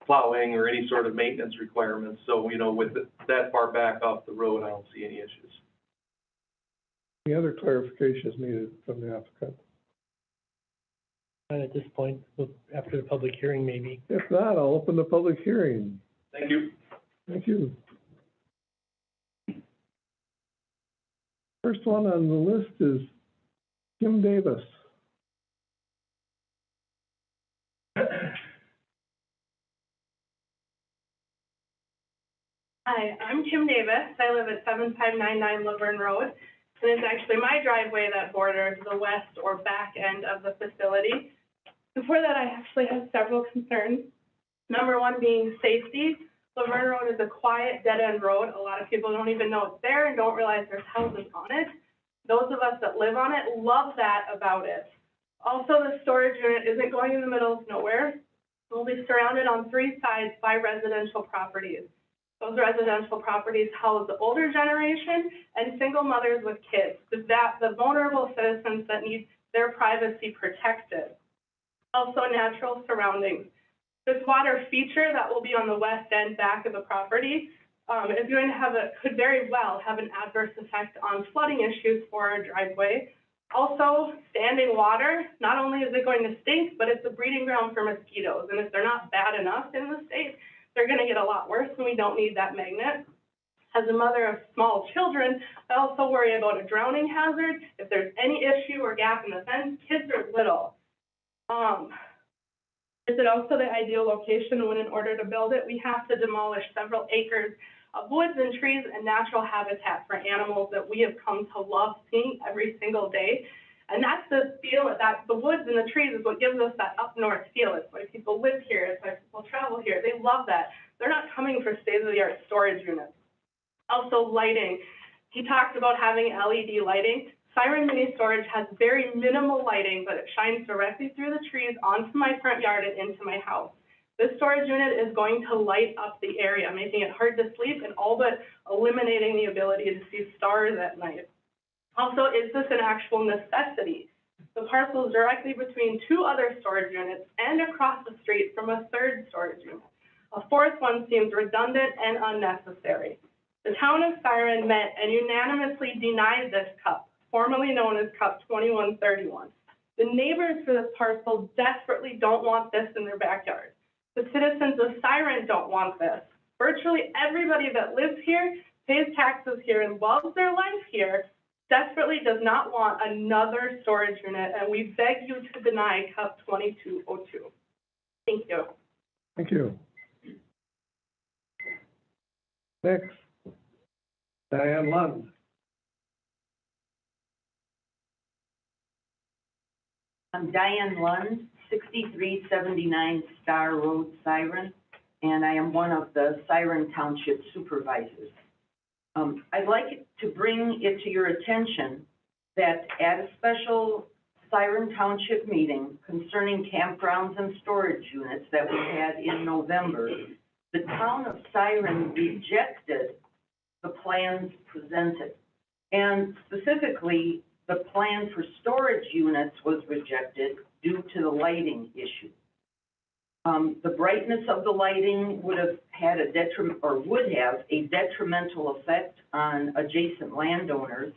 plowing or any sort of maintenance requirements. So, with that far back off the road, I don't see any issues. Any other clarifications needed from the applicant? And at this point, after the public hearing, maybe. If not, I'll open the public hearing. Thank you. Thank you. First one on the list is Kim Davis. Hi, I'm Kim Davis. I live at 7599 Laverne Road, and it's actually my driveway that borders the west or back end of the facility. Before that, I actually have several concerns. Number one being safety. Laverne Road is a quiet, dead-end road. A lot of people don't even know it's there and don't realize there's houses on it. Those of us that live on it love that about it. Also, the storage unit isn't going in the middle of nowhere. We'll be surrounded on 3 sides by residential properties. Those residential properties house the older generation and single mothers with kids, the vulnerable citizens that need their privacy protected. Also, natural surroundings. This water feature that will be on the west end back of the property is going to could very well have an adverse effect on flooding issues for our driveway. Also, standing water, not only is it going to stink, but it's a breeding ground for mosquitoes. And if they're not bad enough in the state, they're going to get a lot worse, and we don't need that magnet. As a mother of small children, I also worry about a drowning hazard. If there's any issue or gap in the fence, kids are little. Is it also the ideal location when, in order to build it, we have to demolish several acres of woods and trees and natural habitat for animals that we have come to love seeing every single day? And that's the feel, that the woods and the trees is what gives us that up north feel. It's why people live here, it's why people travel here. They love that. They're not coming for state-of-the-art storage units. Also, lighting. He talked about having LED lighting. Siren Mini Storage has very minimal lighting, but it shines directly through the trees onto my front yard and into my house. This storage unit is going to light up the area, making it hard to sleep and all but eliminating the ability to see stars at night. Also, is this an actual necessity? The parcel is directly between 2 other storage units and across the street from a 3rd storage unit. A 4th one seems redundant and unnecessary. The town of Siren met and unanimously denied this cup, formerly known as Cup 2131. The neighbors for this parcel desperately don't want this in their backyard. The citizens of Siren don't want this. Virtually everybody that lives here, pays taxes here, and loves their life here, desperately does not want another storage unit, and we beg you to deny Cup 2202. Thank you. Thank you. Next, Diane Lund. I'm Diane Lund, 6379 Star Road, Siren, and I am one of the Siren Township Supervisors. I'd like to bring it to your attention that at a special Siren Township meeting concerning campgrounds and storage units that we had in November, the town of Siren rejected the plans presented. And specifically, the plan for storage units was rejected due to the lighting issue. The brightness of the lighting would have had would have a detrimental effect on adjacent landowners.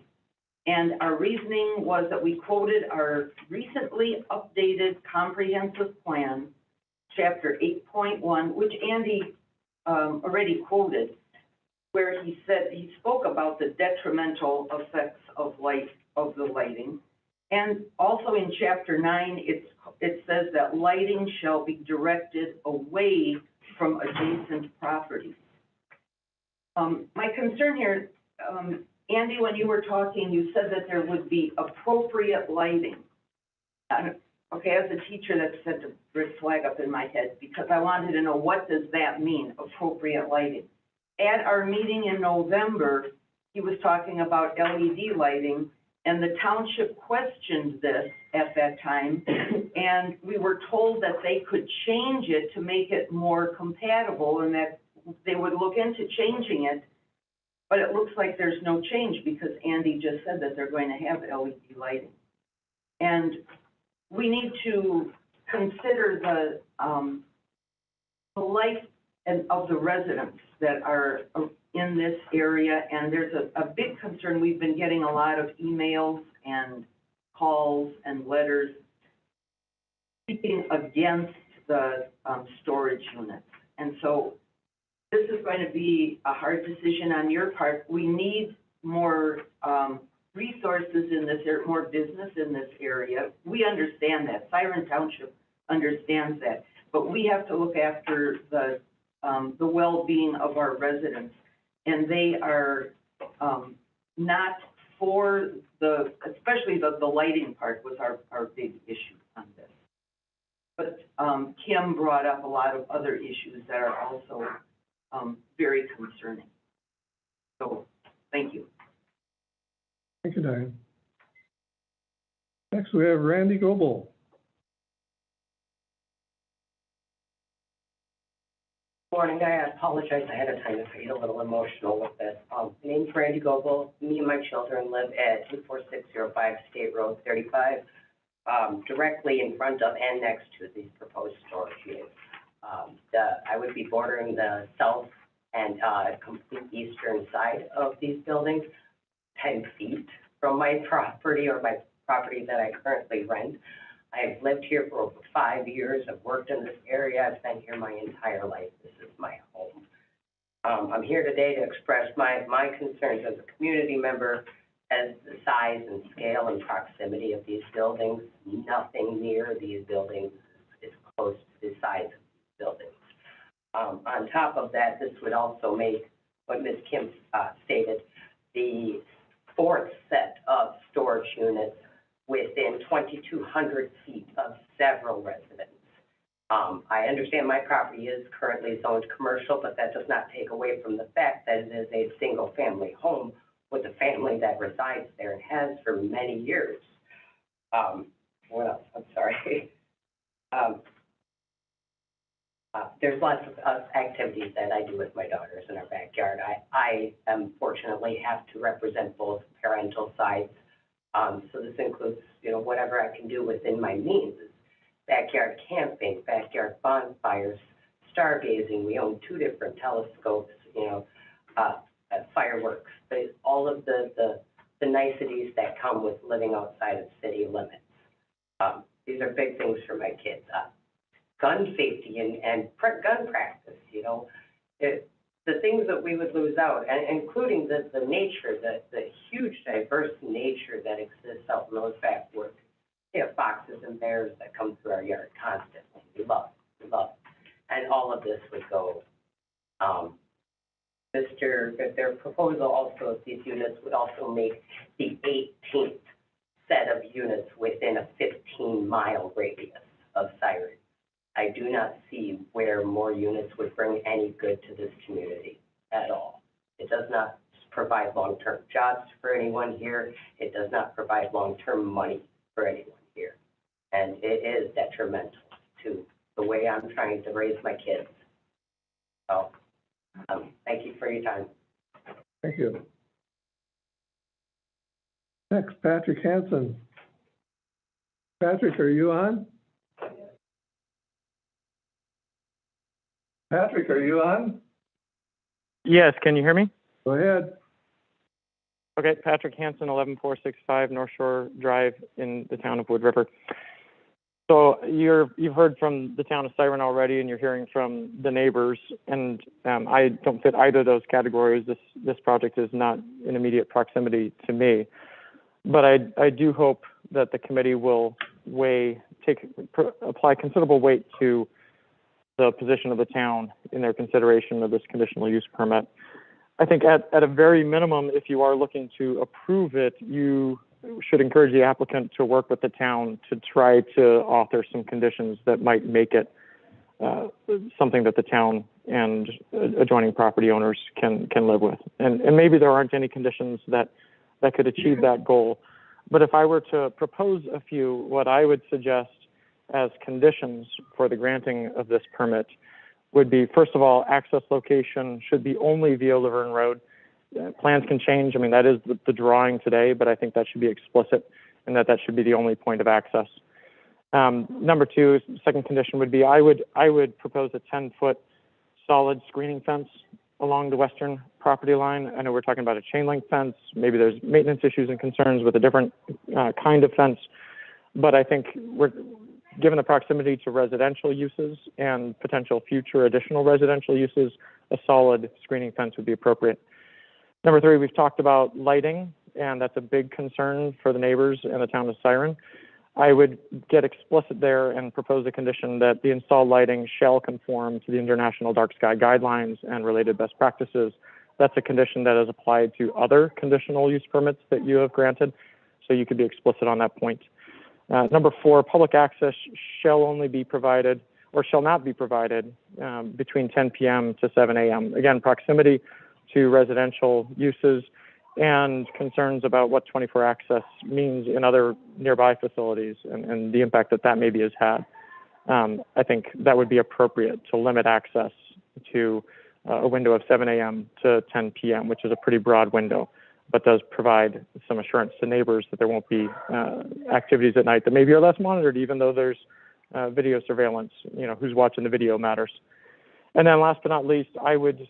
And our reasoning was that we quoted our recently updated comprehensive plan, chapter 8.1, which Andy already quoted, where he spoke about the detrimental effects of the lighting. And also in chapter 9, it says that lighting shall be directed away from adjacent properties. My concern here, Andy, when you were talking, you said that there would be appropriate lighting. Okay, as a teacher, that sent a red flag up in my head because I wanted to know, what does that mean, appropriate lighting? At our meeting in November, he was talking about LED lighting, and the township questioned this at that time, and we were told that they could change it to make it more compatible and that they would look into changing it, but it looks like there's no change because Andy just said that they're going to have LED lighting. And we need to consider the life of the residents that are in this area, and there's a big concern. We've been getting a lot of emails and calls and letters speaking against the storage units. And so this is going to be a hard decision on your part. We need more resources in this area, more business in this area. We understand that. Siren Township understands that. But we have to look after the well-being of our residents. And they are not for especially the lighting part was our big issue on this. But Kim brought up a lot of other issues that are also very concerning. So, thank you. Thank you, Diane. Next, we have Randy Goebel. Morning, I apologize ahead of time if I get a little emotional with this. My name's Randy Goebel. Me and my children live at 24605 State Road 35, directly in front of and next to these proposed storage units. I would be bordering the south and complete eastern side of these buildings, 10 feet from my property or my property that I currently rent. I've lived here for over 5 years. I've worked in this area. I've been here my entire life. This is my home. I'm here today to express my concerns as a community member as the size and scale and proximity of these buildings. Nothing near these buildings is close to the size of these buildings. On top of that, this would also make what Ms. Kim stated, the fourth set of storage units within 2,200 feet of several residents. I understand my property is currently zoned commercial, but that does not take away from the fact that it is a single-family home with a family that resides there and has for many years. What else? I'm sorry. There's lots of activities that I do with my daughters in our backyard. I unfortunately have to represent both parental sides. So this includes, whatever I can do within my means. Backyard camping, backyard bonfires, stargazing. We own 2 different telescopes, fireworks, but all of the niceties that come with living outside of city limits. These are big things for my kids. Gun safety and gun practice, the things that we would lose out, and including the nature, the huge diverse nature that exists out in those backwoods. We have foxes and bears that come through our yard constantly. We love it. And all of this would go. Their proposal also of these units would also make the 18th set of units within a 15-mile radius of Siren. I do not see where more units would bring any good to this community at all. It does not provide long-term jobs for anyone here. It does not provide long-term money for anyone here. And it is detrimental to the way I'm trying to raise my kids. So, thank you for your time. Thank you. Next, Patrick Hansen. Patrick, are you on? Patrick, are you on? Yes, can you hear me? Go ahead. Okay, Patrick Hansen, 11465 North Shore Drive in the town of Wood River. So you've heard from the town of Siren already, and you're hearing from the neighbors, and I don't fit either of those categories. This project is not in immediate proximity to me, but I do hope that the committee will apply considerable weight to the position of the town in their consideration of this conditional use permit. I think at a very minimum, if you are looking to approve it, you should encourage the applicant to work with the town to try to author some conditions that might make it something that the town and adjoining property owners can live with. And maybe there aren't any conditions that could achieve that goal. But if I were to propose a few, what I would suggest as conditions for the granting of this permit would be, first of all, access location should be only via Laverne Road. Plans can change. I mean, that is the drawing today, but I think that should be explicit and that should be the only point of access. Number 2, second condition would be, I would propose a 10-foot solid screening fence along the western property line. I know we're talking about a chain link fence. Maybe there's maintenance issues and concerns with a different kind of fence, but I think given the proximity to residential uses and potential future additional residential uses, a solid screening fence would be appropriate. Number 3, we've talked about lighting, and that's a big concern for the neighbors in the town of Siren. I would get explicit there and propose a condition that the installed lighting shall conform to the International Dark Sky Guidelines and related best practices. That's a condition that is applied to other conditional use permits that you have granted, so you could be explicit on that point. Number 4, public access shall only be provided or shall not be provided between 10 p.m. to 7 a.m. Again, proximity to residential uses and concerns about what 24 access means in other nearby facilities and the impact that maybe has had. I think that would be appropriate to limit access to a window of 7 a.m. to 10 p.m., which is a pretty broad window, but does provide some assurance to neighbors that there won't be activities at night that maybe are less monitored, even though there's video surveillance. You know, who's watching the video matters. And then last but not least, I would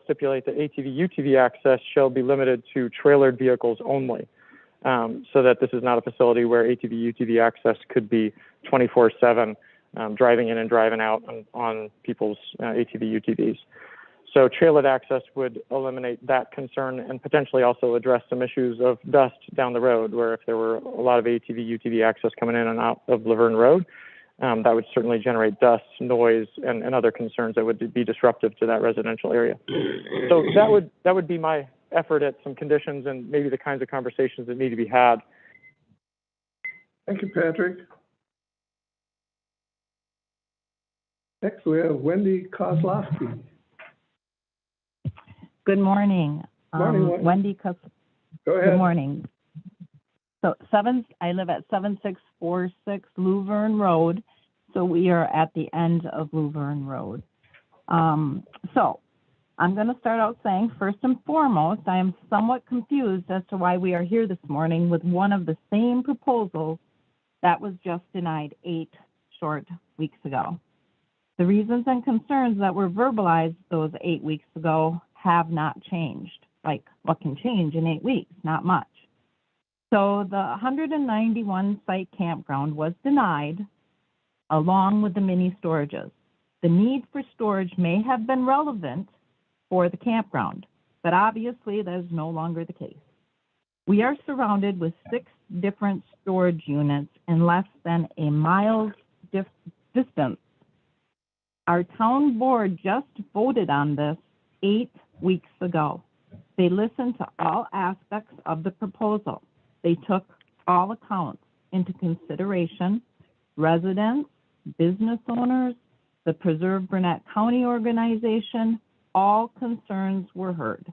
stipulate that ATV, UTV access shall be limited to trailered vehicles only, so that this is not a facility where ATV, UTV access could be 24/7, driving in and driving out on people's ATV, UTVs. So trailered access would eliminate that concern and potentially also address some issues of dust down the road, where if there were a lot of ATV, UTV access coming in and out of Laverne Road, that would certainly generate dust, noise, and other concerns that would be disruptive to that residential area. So that would be my effort at some conditions and maybe the kinds of conversations that need to be had. Thank you, Patrick. Next, we have Wendy Koslowski. Good morning. Morning, Wendy Go ahead. Good morning. So I live at 7646 Luverne Road, so we are at the end of Luverne Road. So I'm going to start out saying, first and foremost, I am somewhat confused as to why we are here this morning with one of the same proposals that was just denied 8 short weeks ago. The reasons and concerns that were verbalized those 8 weeks ago have not changed. Like, what can change in 8 weeks? Not much. So the 191 site campground was denied along with the mini storages. The need for storage may have been relevant for the campground, but obviously that is no longer the case. We are surrounded with 6 different storage units in less than a mile's distance. Our town board just voted on this 8 weeks ago. They listened to all aspects of the proposal. They took all accounts into consideration: residents, business owners, the Preserve Burnette County organization. All concerns were heard.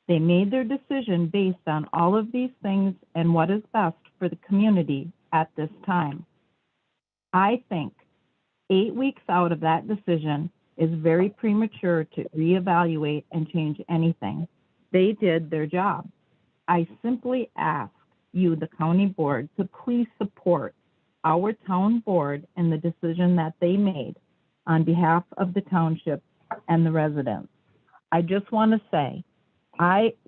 They made their decision based on all of these things and what is best for the community at this time. I think 8 weeks out of that decision is very premature to reevaluate and change anything. They did their job. I simply ask you, the county board, to please support our town board and the decision that they made on behalf of the township and the residents. I just want to say,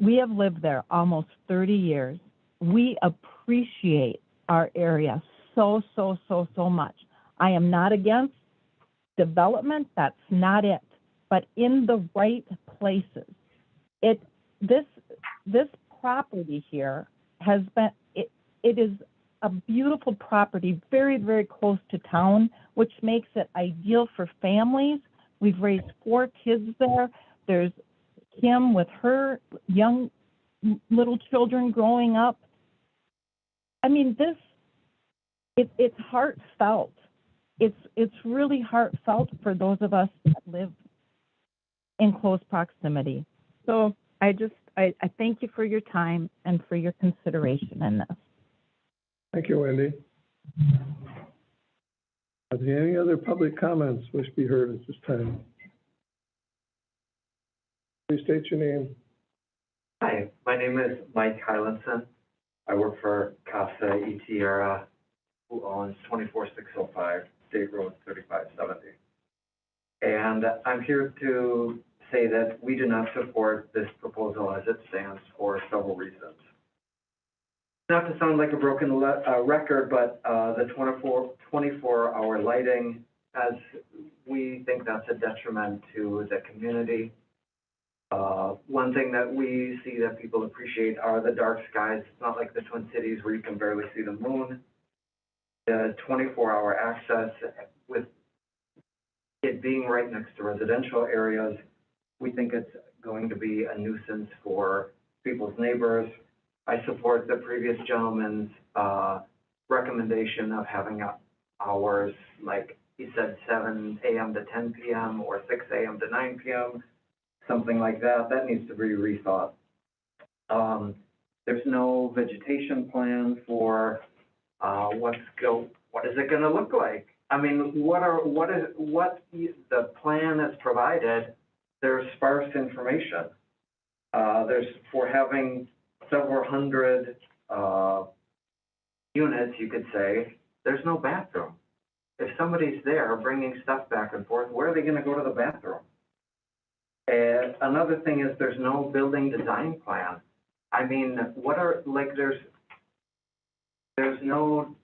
we have lived there almost 30 years. We appreciate our area so much. I am not against development, that's not it, but in the right places. This property here has been, it is a beautiful property, very, very close to town, which makes it ideal for families. We've raised 4 kids there. There's Kim with her young little children growing up. I mean, it's heartfelt. It's really heartfelt for those of us that live in close proximity. So I thank you for your time and for your consideration in this. Thank you, Wendy. Are there any other public comments wish to be heard at this time? Please state your name. Hi, my name is Mike Hylandson. I work for Casa y Tierra, who owns 24605 State Road 3570. And I'm here to say that we do not support this proposal as it stands for several reasons. Not to sound like a broken record, but the 24-hour lighting, as we think that's a detriment to the community. One thing that we see that people appreciate are the dark skies. It's not like the Twin Cities where you can barely see the moon. The 24-hour access, with it being right next to residential areas, we think it's going to be a nuisance for people's neighbors. I support the previous gentleman's recommendation of having hours like he said 7 a.m. to 10 p.m. or 6 a.m. to 9 p.m., something like that. That needs to be rethought. There's no vegetation plan for what is it going to look like? I mean, the plan that's provided, there's sparse information. For having several hundred units, you could say, there's no bathroom. If somebody's there bringing stuff back and forth, where are they going to go to the bathroom? And another thing is there's no building design plan. I mean, there's no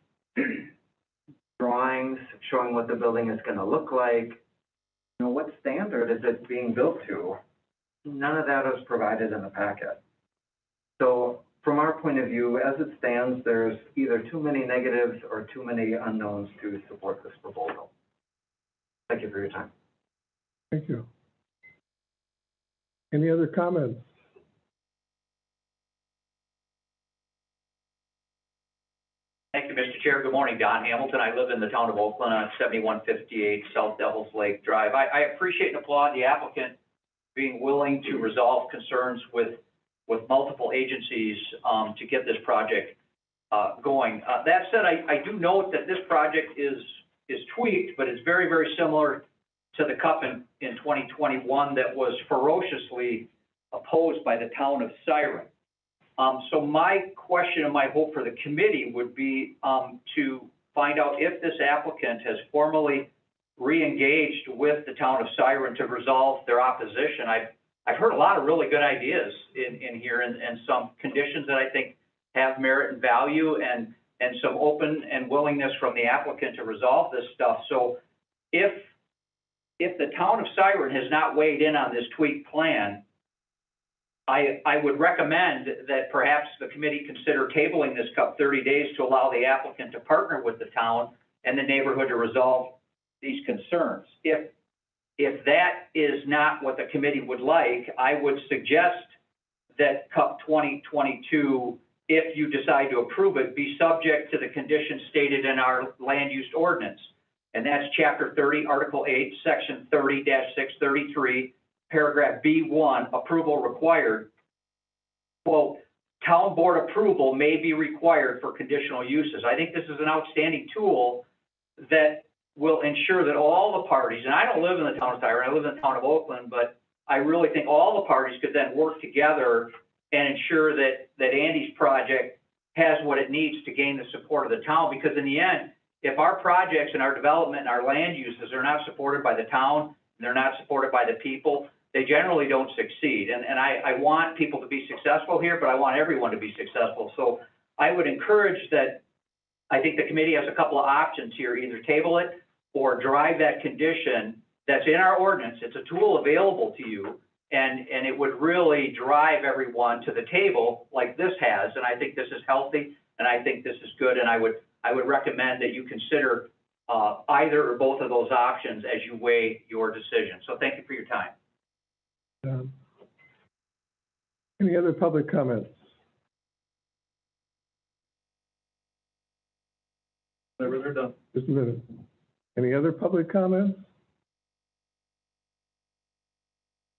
drawings showing what the building is going to look like. You know, what standard is it being built to? None of that is provided in the packet. So from our point of view, as it stands, there's either too many negatives or too many unknowns to support this proposal. Thank you for your time. Thank you. Any other comments? Thank you, Mr. Chair. Good morning, Don Hamilton. I live in the town of Oakland on 7158 South Devils Lake Drive. I appreciate and applaud the applicant being willing to resolve concerns with multiple agencies to get this project going. That said, I do note that this project is tweaked, but it's very, very similar to the CUP in 2021 that was ferociously opposed by the town of Siren. So my question and my hope for the committee would be to find out if this applicant has formally re-engaged with the town of Siren to resolve their opposition. I've heard a lot of really good ideas in here and some conditions that I think have merit and value and some open and willingness from the applicant to resolve this stuff. So if the town of Siren has not weighed in on this tweaked plan, I would recommend that perhaps the committee consider tabling this CUP 30 days to allow the applicant to partner with the town and the neighborhood to resolve these concerns. If that is not what the committee would like, I would suggest that CUP 2022, if you decide to approve it, be subject to the conditions stated in our land use ordinance. And that's Chapter 30, Article 8, Section 30-633, Paragraph B1, approval required. Quote, town board approval may be required for conditional uses. I think this is an outstanding tool that will ensure that all the parties, and I don't live in the town of Siren, I live in the town of Oakland, but I really think all the parties could then work together and ensure that Andy's project has what it needs to gain the support of the town. Because in the end, if our projects and our development and our land uses are not supported by the town, and they're not supported by the people, they generally don't succeed. And I want people to be successful here, but I want everyone to be successful. So I would encourage that. I think the committee has a couple of options here, either table it or drive that condition that's in our ordinance. It's a tool available to you, and it would really drive everyone to the table like this has. And I think this is healthy, and I think this is good, and I would recommend that you consider either or both of those options as you weigh your decision. So thank you for your time. Any other public comments? Whenever they're done. Just a minute. Any other public comments?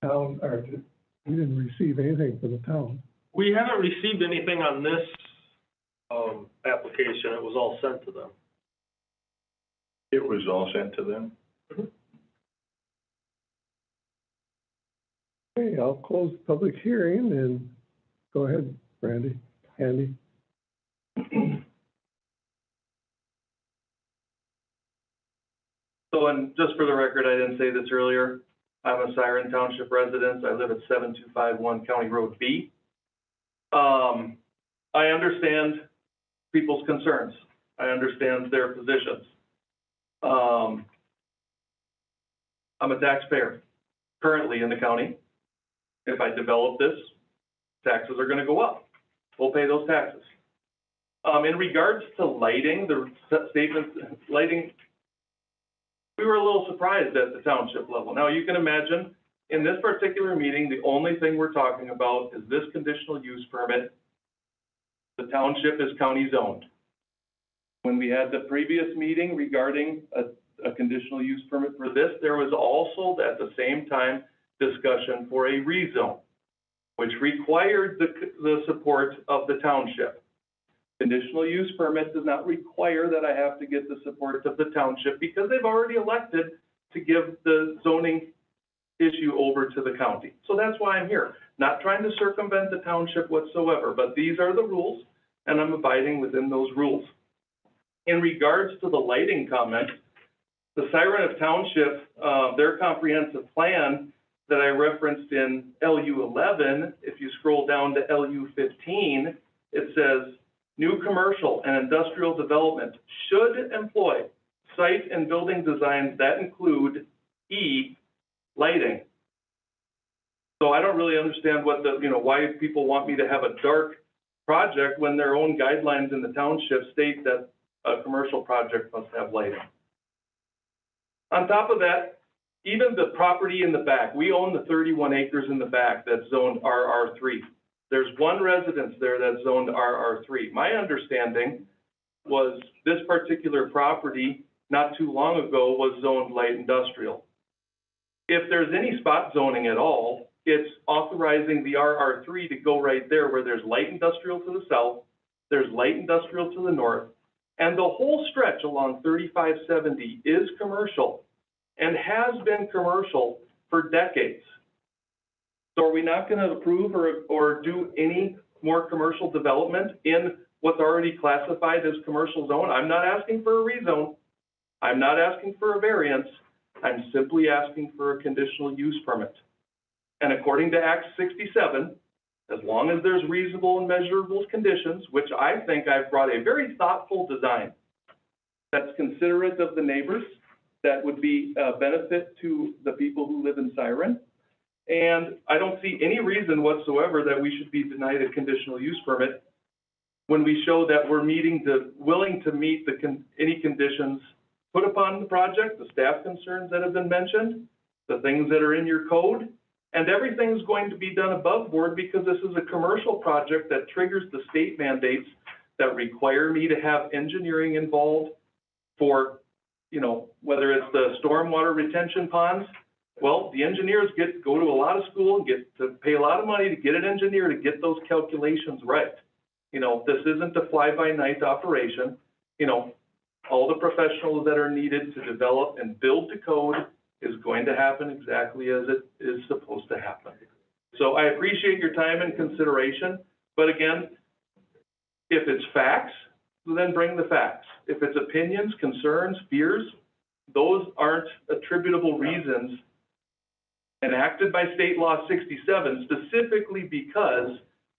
Town, or we didn't receive anything from the town. We haven't received anything on this application. It was all sent to them. It was all sent to them? Okay, I'll close the public hearing and go ahead, Andy. So, and just for the record, I didn't say this earlier, I'm a Siren Township resident. I live at 7251 County Road B. I understand people's concerns. I understand their positions. I'm a taxpayer currently in the county. If I develop this, taxes are going to go up. We'll pay those taxes. In regards to lighting, the statements, lighting, we were a little surprised at the township level. Now, you can imagine, in this particular meeting, the only thing we're talking about is this conditional use permit. The township is county zoned. When we had the previous meeting regarding a a conditional use permit for this. There was also, at the same time, discussion for a rezone, which required the support of the township. Conditional use permit does not require that I have to get the support of the township because they've already elected to give the zoning issue over to the county. So that's why I'm here. Not trying to circumvent the township whatsoever, but these are the rules, and I'm abiding within those rules. In regards to the lighting comment, the Siren of Township, their comprehensive plan that I referenced in LU 11, if you scroll down to LU 15, it says, new commercial and industrial development should employ site and building designs that include lighting. So I don't really understand what why people want me to have a dark project when their own guidelines in the township state that a commercial project must have lighting. On top of that, even the property in the back, we own the 31 acres in the back that's zoned RR3. There's one residence there that's zoned RR3. My understanding was this particular property not too long ago was zoned light industrial. If there's any spot zoning at all, it's authorizing the RR3 to go right there where there's light industrial to the south, there's light industrial to the north, and the whole stretch along 3570 is commercial and has been commercial for decades. So are we not going to approve or do any more commercial development in what's already classified as commercial zone? I'm not asking for a rezone. I'm not asking for a variance. I'm simply asking for a conditional use permit. And according to Act 67, as long as there's reasonable and measurable conditions, which I think I've brought a very thoughtful design that's considerate of the neighbors, that would be a benefit to the people who live in Siren. And I don't see any reason whatsoever that we should be denied a conditional use permit when we show that we're willing to meet any conditions put upon the project, the staff concerns that have been mentioned, the things that are in your code, and everything's going to be done above board because this is a commercial project that triggers the state mandates that require me to have engineering involved for, whether it's the stormwater retention ponds. Well, the engineers go to a lot of school and get to pay a lot of money to get an engineer to get those calculations right. This isn't a fly-by-night operation. All the professionals that are needed to develop and build to code is going to happen exactly as it is supposed to happen. So I appreciate your time and consideration, but again, if it's facts, then bring the facts. If it's opinions, concerns, fears, those aren't attributable reasons enacted by State Law 67 specifically because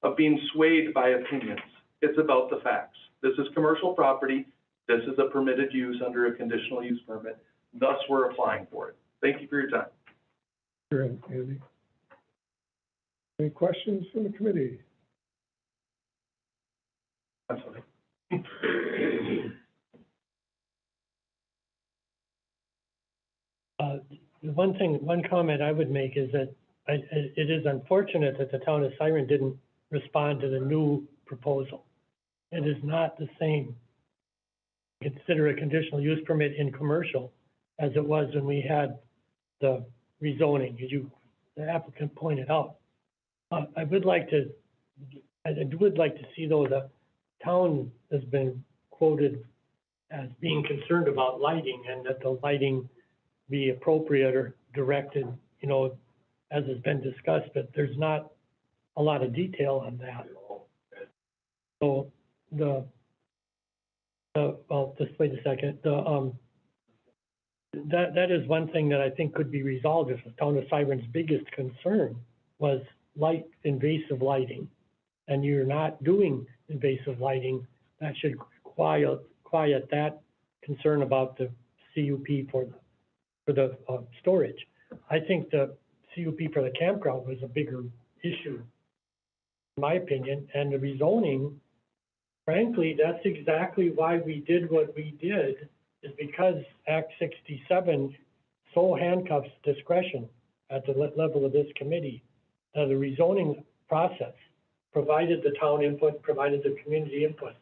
of being swayed by opinions. It's about the facts. This is commercial property. This is a permitted use under a conditional use permit. Thus, we're applying for it. Thank you for your time. Sure, Andy. Any questions from the committee? Absolutely. One comment I would make is that it is unfortunate that the town of Siren didn't respond to the new proposal. It is not the same. Consider a conditional use permit in commercial as it was when we had the rezoning, as the applicant pointed out. I would like to see though the town has been quoted as being concerned about lighting and that the lighting be appropriate or directed, as has been discussed, but there's not a lot of detail on that. So well, just wait a second. That is one thing that I think could be resolved if the town of Siren's biggest concern was invasive lighting, and you're not doing invasive lighting. That should quiet that concern about the CUP for the storage. I think the CUP for the campground was a bigger issue, in my opinion, and the rezoning, frankly, that's exactly why we did what we did, is because Act 67 so handcuffs discretion at the level of this committee. The rezoning process provided the town input, provided the community input.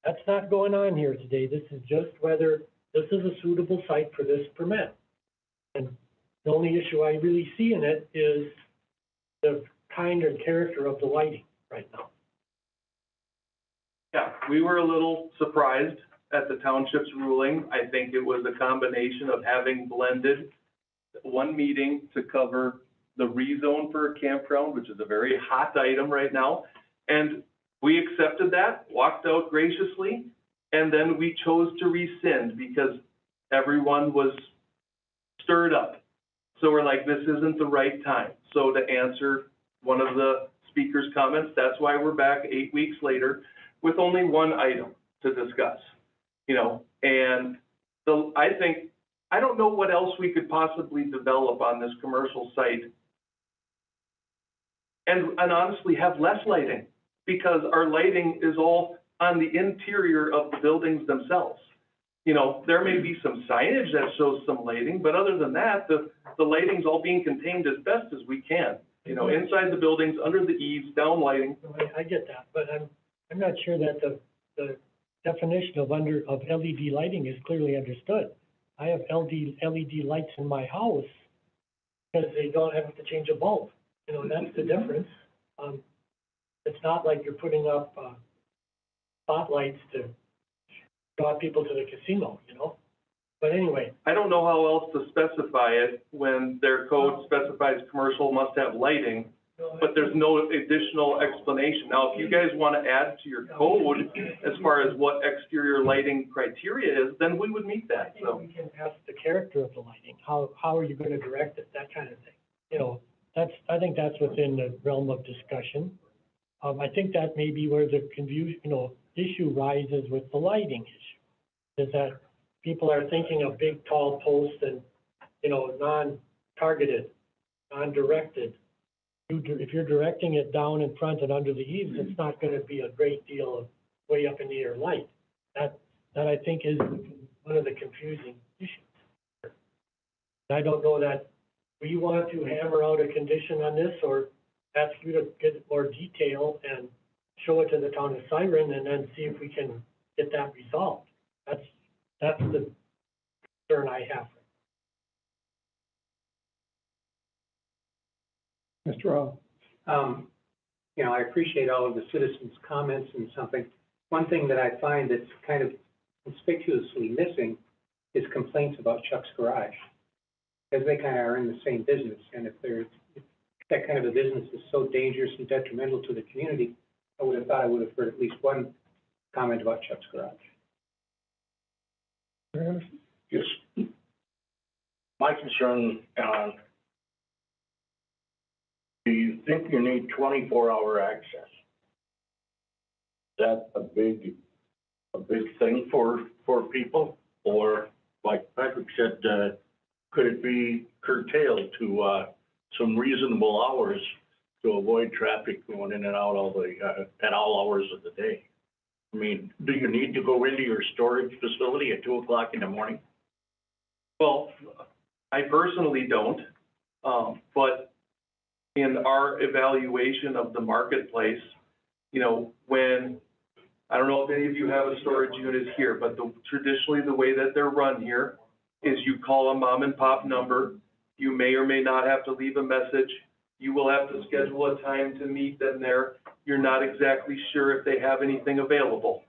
That's not going on here today. This is just whether this is a suitable site for this permit. And the only issue I really see in it is the kind and character of the lighting right now. Yeah, we were a little surprised at the township's ruling. I think it was a combination of having blended one meeting to cover the rezone for a campground, which is a very hot item right now. And we accepted that, walked out graciously, and then we chose to rescind because everyone was stirred up. So we're like, this isn't the right time. So to answer one of the speaker's comments, that's why we're back 8 weeks later with only one item to discuss, you know, and I don't know what else we could possibly develop on this commercial site and honestly have less lighting, because our lighting is all on the interior of the buildings themselves. You know, there may be some signage that shows some lighting, but other than that, the lighting's all being contained as best as we can. You know, inside the buildings, under the eaves, down lighting. I get that, but I'm not sure that the definition of LED lighting is clearly understood. I have LED lights in my house because they don't have to change a bulb. You know, that's the difference. It's not like you're putting up spotlights to draw people to the casino, you know? But anyway. I don't know how else to specify it when their code specifies commercial must have lighting, but there's no additional explanation. Now, if you guys want to add to your code as far as what exterior lighting criteria is, then we would meet that, so. We can ask the character of the lighting. How are you going to direct it, that kind of thing. You know, I think that's within the realm of discussion. I think that may be where the issue rises with the lighting issue, is that people are thinking of big, tall posts and, non-targeted, non-directed. If you're directing it down in front and under the eaves, it's not going to be a great deal of way up in the air light. That I think is one of the confusing issues. I don't know that we want to hammer out a condition on this or ask you to get more detail and show it to the town of Siren and then see if we can get that resolved. That's the concern I have. Mr. Rao. I appreciate all of the citizens' comments and something. One thing that I find that's kind of conspicuously missing is complaints about Chuck's Garage, because they kind of are in the same business. And if that kind of a business is so dangerous and detrimental to the community, I would have thought I would have heard at least one comment about Chuck's Garage. Yes. My concern, do you think you need 24-hour access? Is that a big thing for people? Or, like Patrick said, could it be curtailed to some reasonable hours to avoid traffic going in and out at all hours of the day? I mean, do you need to go into your storage facility at 2 o'clock in the morning? Well, I personally don't, but in our evaluation of the marketplace, when, I don't know if any of you have a storage unit here, but traditionally the way that they're run here is you call a mom and pop number. You may or may not have to leave a message. You will have to schedule a time to meet them there. You're not exactly sure if they have anything available.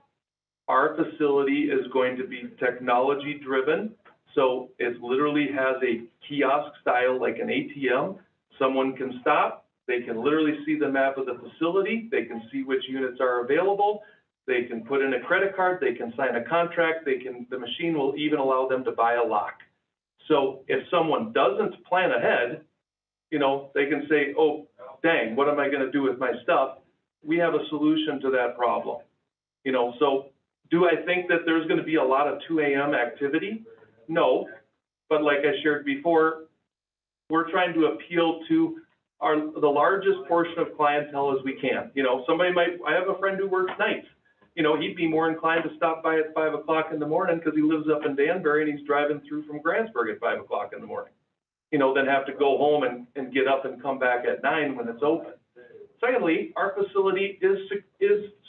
Our facility is going to be technology driven. So it literally has a kiosk style, like an ATM. Someone can stop. They can literally see the map of the facility. They can see which units are available. They can put in a credit card. They can sign a contract. The machine will even allow them to buy a lock. So if someone doesn't plan ahead, they can say, oh, dang, what am I going to do with my stuff? We have a solution to that problem. So do I think that there's going to be a lot of 2 a.m. activity? No, but like I shared before, we're trying to appeal to the largest portion of clientele as we can. I have a friend who works nights. He'd be more inclined to stop by at 5 o'clock in the morning because he lives up in Danbury and he's driving through from Grantsburg at 5 o'clock in the morning, then have to go home and get up and come back at 9 when it's open. Secondly, our facility is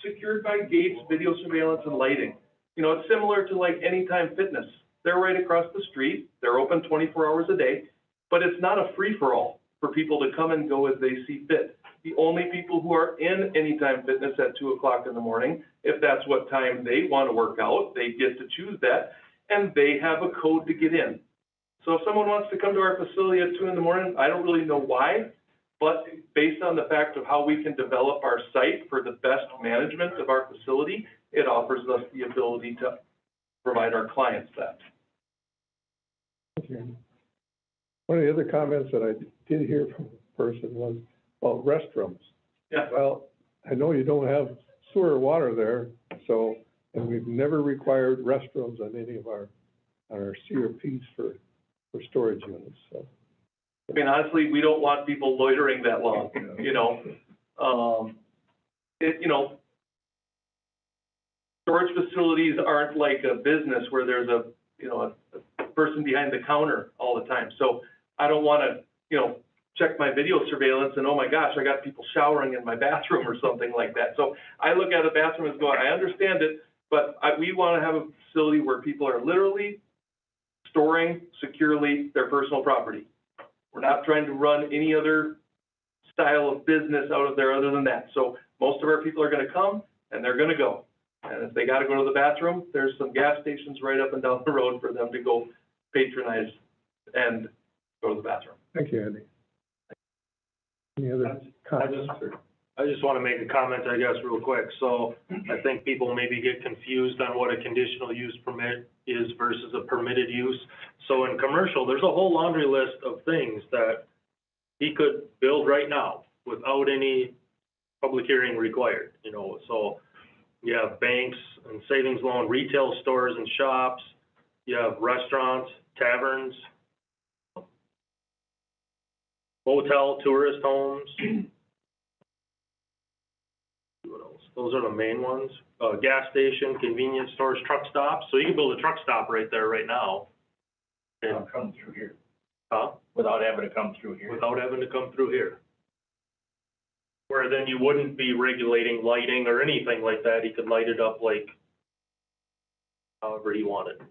secured by gates, video surveillance, and lighting. It's similar to like Anytime Fitness. they're right across the street, they're open 24 hours a day, but it's not a free-for-all for people to come and go as they see fit. The only people who are in Anytime Fitness at 2 o'clock in the morning, if that's what time they want to work out, they get to choose that, and they have a code to get in. So if someone wants to come to our facility at 2 in the morning, I don't really know why, but based on the fact of how we can develop our site for the best management of our facility, it offers us the ability to provide our clients that. Okay. One of the other comments that I did hear from a person was about restrooms. Yeah. Well, I know you don't have sewer or water there, so, and we've never required restrooms on any of our CRPs for storage units, so. I mean, honestly, we don't want people loitering that long, you know? Storage facilities aren't like a business where there's a person behind the counter all the time. So I don't want to, check my video surveillance and, oh my gosh, I got people showering in my bathroom or something like that. So I look at a bathroom as going, I understand it, but we want to have a facility where people are literally storing securely their personal property. We're not trying to run any other style of business out of there other than that. So most of our people are going to come and they're going to go. And if they got to go to the bathroom, there's some gas stations right up and down the road for them to go patronize and go to the bathroom. Thank you, Andy. Any other comments? I just want to make a comment, I guess, real quick. So I think people maybe get confused on what a conditional use permit is versus a permitted use. So in commercial, there's a whole laundry list of things that he could build right now without any public hearing required, So you have banks and savings loan, retail stores and shops, you have restaurants, taverns, hotel, tourist homes. What else? Those are the main ones. Gas station, convenience stores, truck stops. So you can build a truck stop right there, right now. And Come through here, huh? without having to come through here. Without having to come through here. Where then you wouldn't be regulating lighting or anything like that. He could light it up like however he wanted.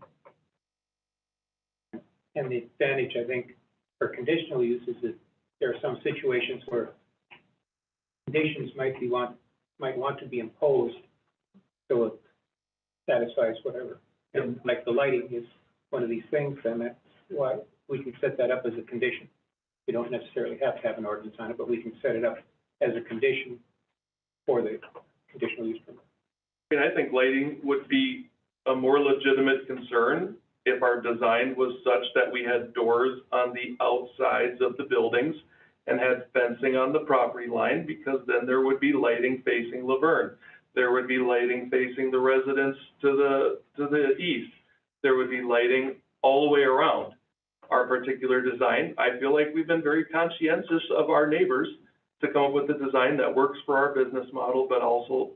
And the advantage, I think, for conditional use is that there are some situations where conditions might want to be imposed so it satisfies whatever. And like the lighting is one of these things, and that's why we can set that up as a condition. We don't necessarily have to have an ordinance on it, but we can set it up as a condition for the conditional use permit. I mean, I think lighting would be a more legitimate concern if our design was such that we had doors on the outsides of the buildings and had fencing on the property line, because then there would be lighting facing Laverne. There would be lighting facing the residents to the east. There would be lighting all the way around. Our particular design, I feel like we've been very conscientious of our neighbors to come up with a design that works for our business model, but also,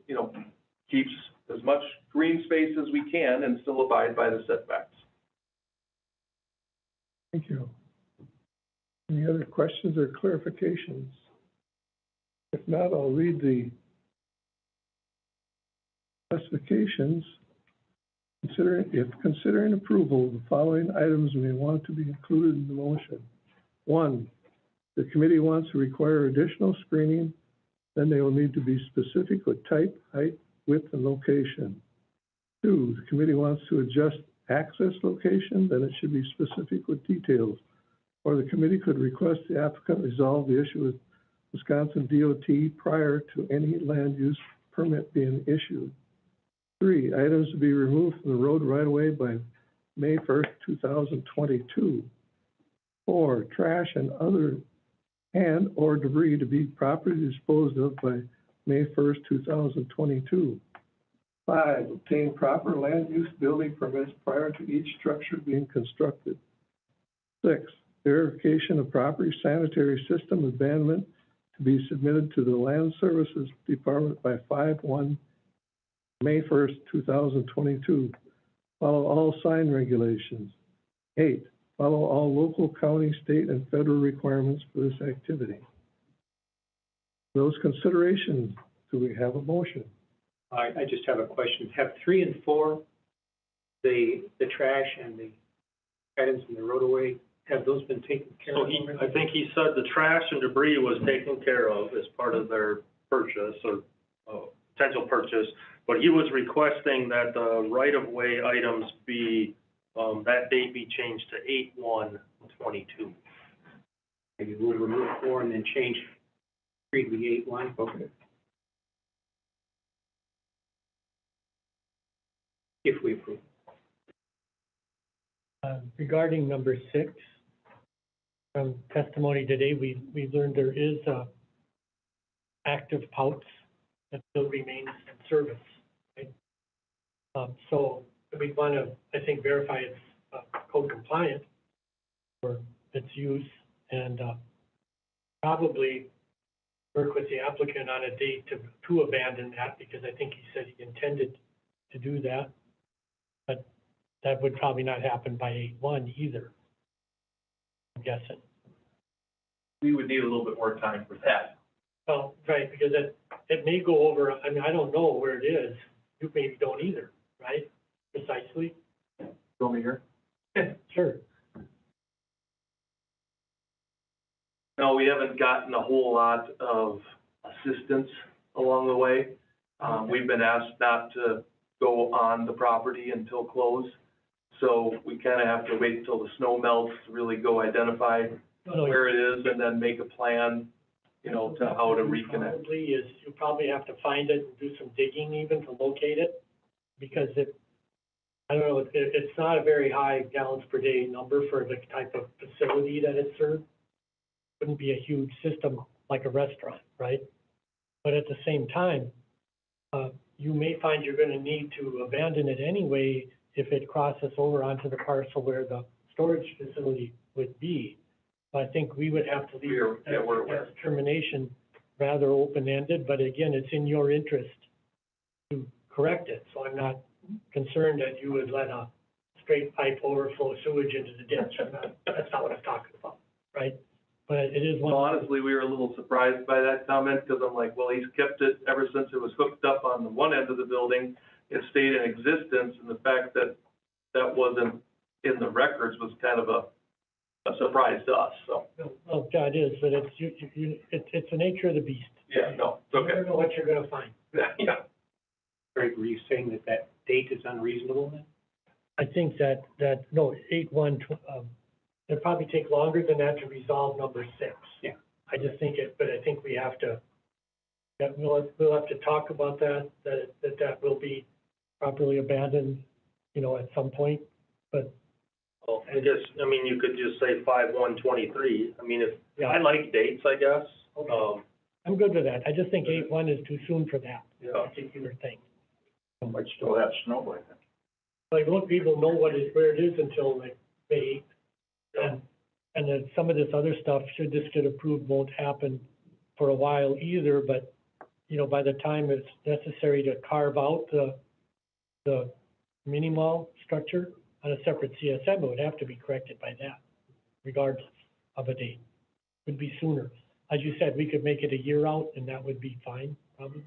keeps as much green space as we can and still abide by the setbacks. Thank you. Any other questions or clarifications? If not, I'll read the specifications. If considering approval, the following items may want to be included in the motion. 1, the committee wants to require additional screening, then they will need to be specific with type, height, width, and location. 2, the committee wants to adjust access location, then it should be specific with details. Or the committee could request the applicant resolve the issue with Wisconsin DOT prior to any land use permit being issued. 3, items to be removed from the road right away by May 1st, 2022. 4, trash and or debris to be properly disposed of by May 1st, 2022. 5, obtain proper land use building permits prior to each structure being constructed. 6, verification of property sanitary system abandonment to be submitted to the Land Services Department by May 1st, 2022. Follow all sign regulations. 8, follow all local, county, state, and federal requirements for this activity. Those considerations, do we have a motion? I just have a question. Have 3 and 4, the trash and the items in the roadway, have those been taken care So of? I think he said the trash and debris was taken care of as part of their purchase or potential purchase, but he was requesting that the right-of-way items be, that date be changed to 8/1/22. Maybe we'll remove 4 and then change 3 to be 8/1. Okay. If we approve. Regarding number 6, from testimony today, we learned there is a active POUTS that still remains in service, right? So we want to, I think, verify it's code compliant for its use and probably work with the applicant on a date to abandon that, because I think he said he intended to do that. But that would probably not happen by 8/1 either, I'm guessing. We would need a little bit more time for that. Well, right, because it may go over, I mean, I don't know where it is. You maybe don't either, right? Precisely? Go me here. Sure. No, we haven't gotten a whole lot of assistance along the way. We've been asked not to go on the property until close. So we kind of have to wait until the snow melts to really go identify where it is and then make a plan, you know, to how to reconnect. Probably is, you probably have to find it and do some digging even to locate it, because I don't know, it's not a very high gallons per day number for the type of facility that it serves. Wouldn't be a huge system like a restaurant, right? But at the same time, you may find you're gonna need to abandon it anyway if it crosses over onto the parcel where the storage facility would be. So I think we would have to leave that determination rather open-ended, but again, it's in your interest to correct it. So I'm not concerned that you would let a straight pipe overflow sewage into the ditch. That's not what I'm talking about, right? But it is one. Well, honestly, we were a little surprised by that comment, because I'm like, well, he's kept it ever since it was hooked up on the one end of the building. It stayed in existence, and the fact that that wasn't in the records was kind of a surprise to us, so. Oh, God, it is, but it's the nature of the beast. Yeah, no, it's okay. You never know what you're gonna find. Yeah. Greg, were you saying that date is unreasonable then? I think no, 8/1, it'd probably take longer than that to resolve number 6. Yeah. I just think but I think we have to, we'll have to talk about that will be properly abandoned, you know, at some point, but. Well, I guess, I mean, you could just say 5/1/23. I mean, I like dates, I guess. Okay. I'm good with that. I just think 8/1 is too soon for that particular thing. Might still have snow by then. Like, most people know where it is until like May 8th. And then some of this other stuff, should this get approved, won't happen for a while either, but, you know, by the time it's necessary to carve out the mini mall structure on a separate CSM, it would have to be corrected by that, regardless of a date. Would be sooner. As you said, we could make it a year out, and that would be fine, probably.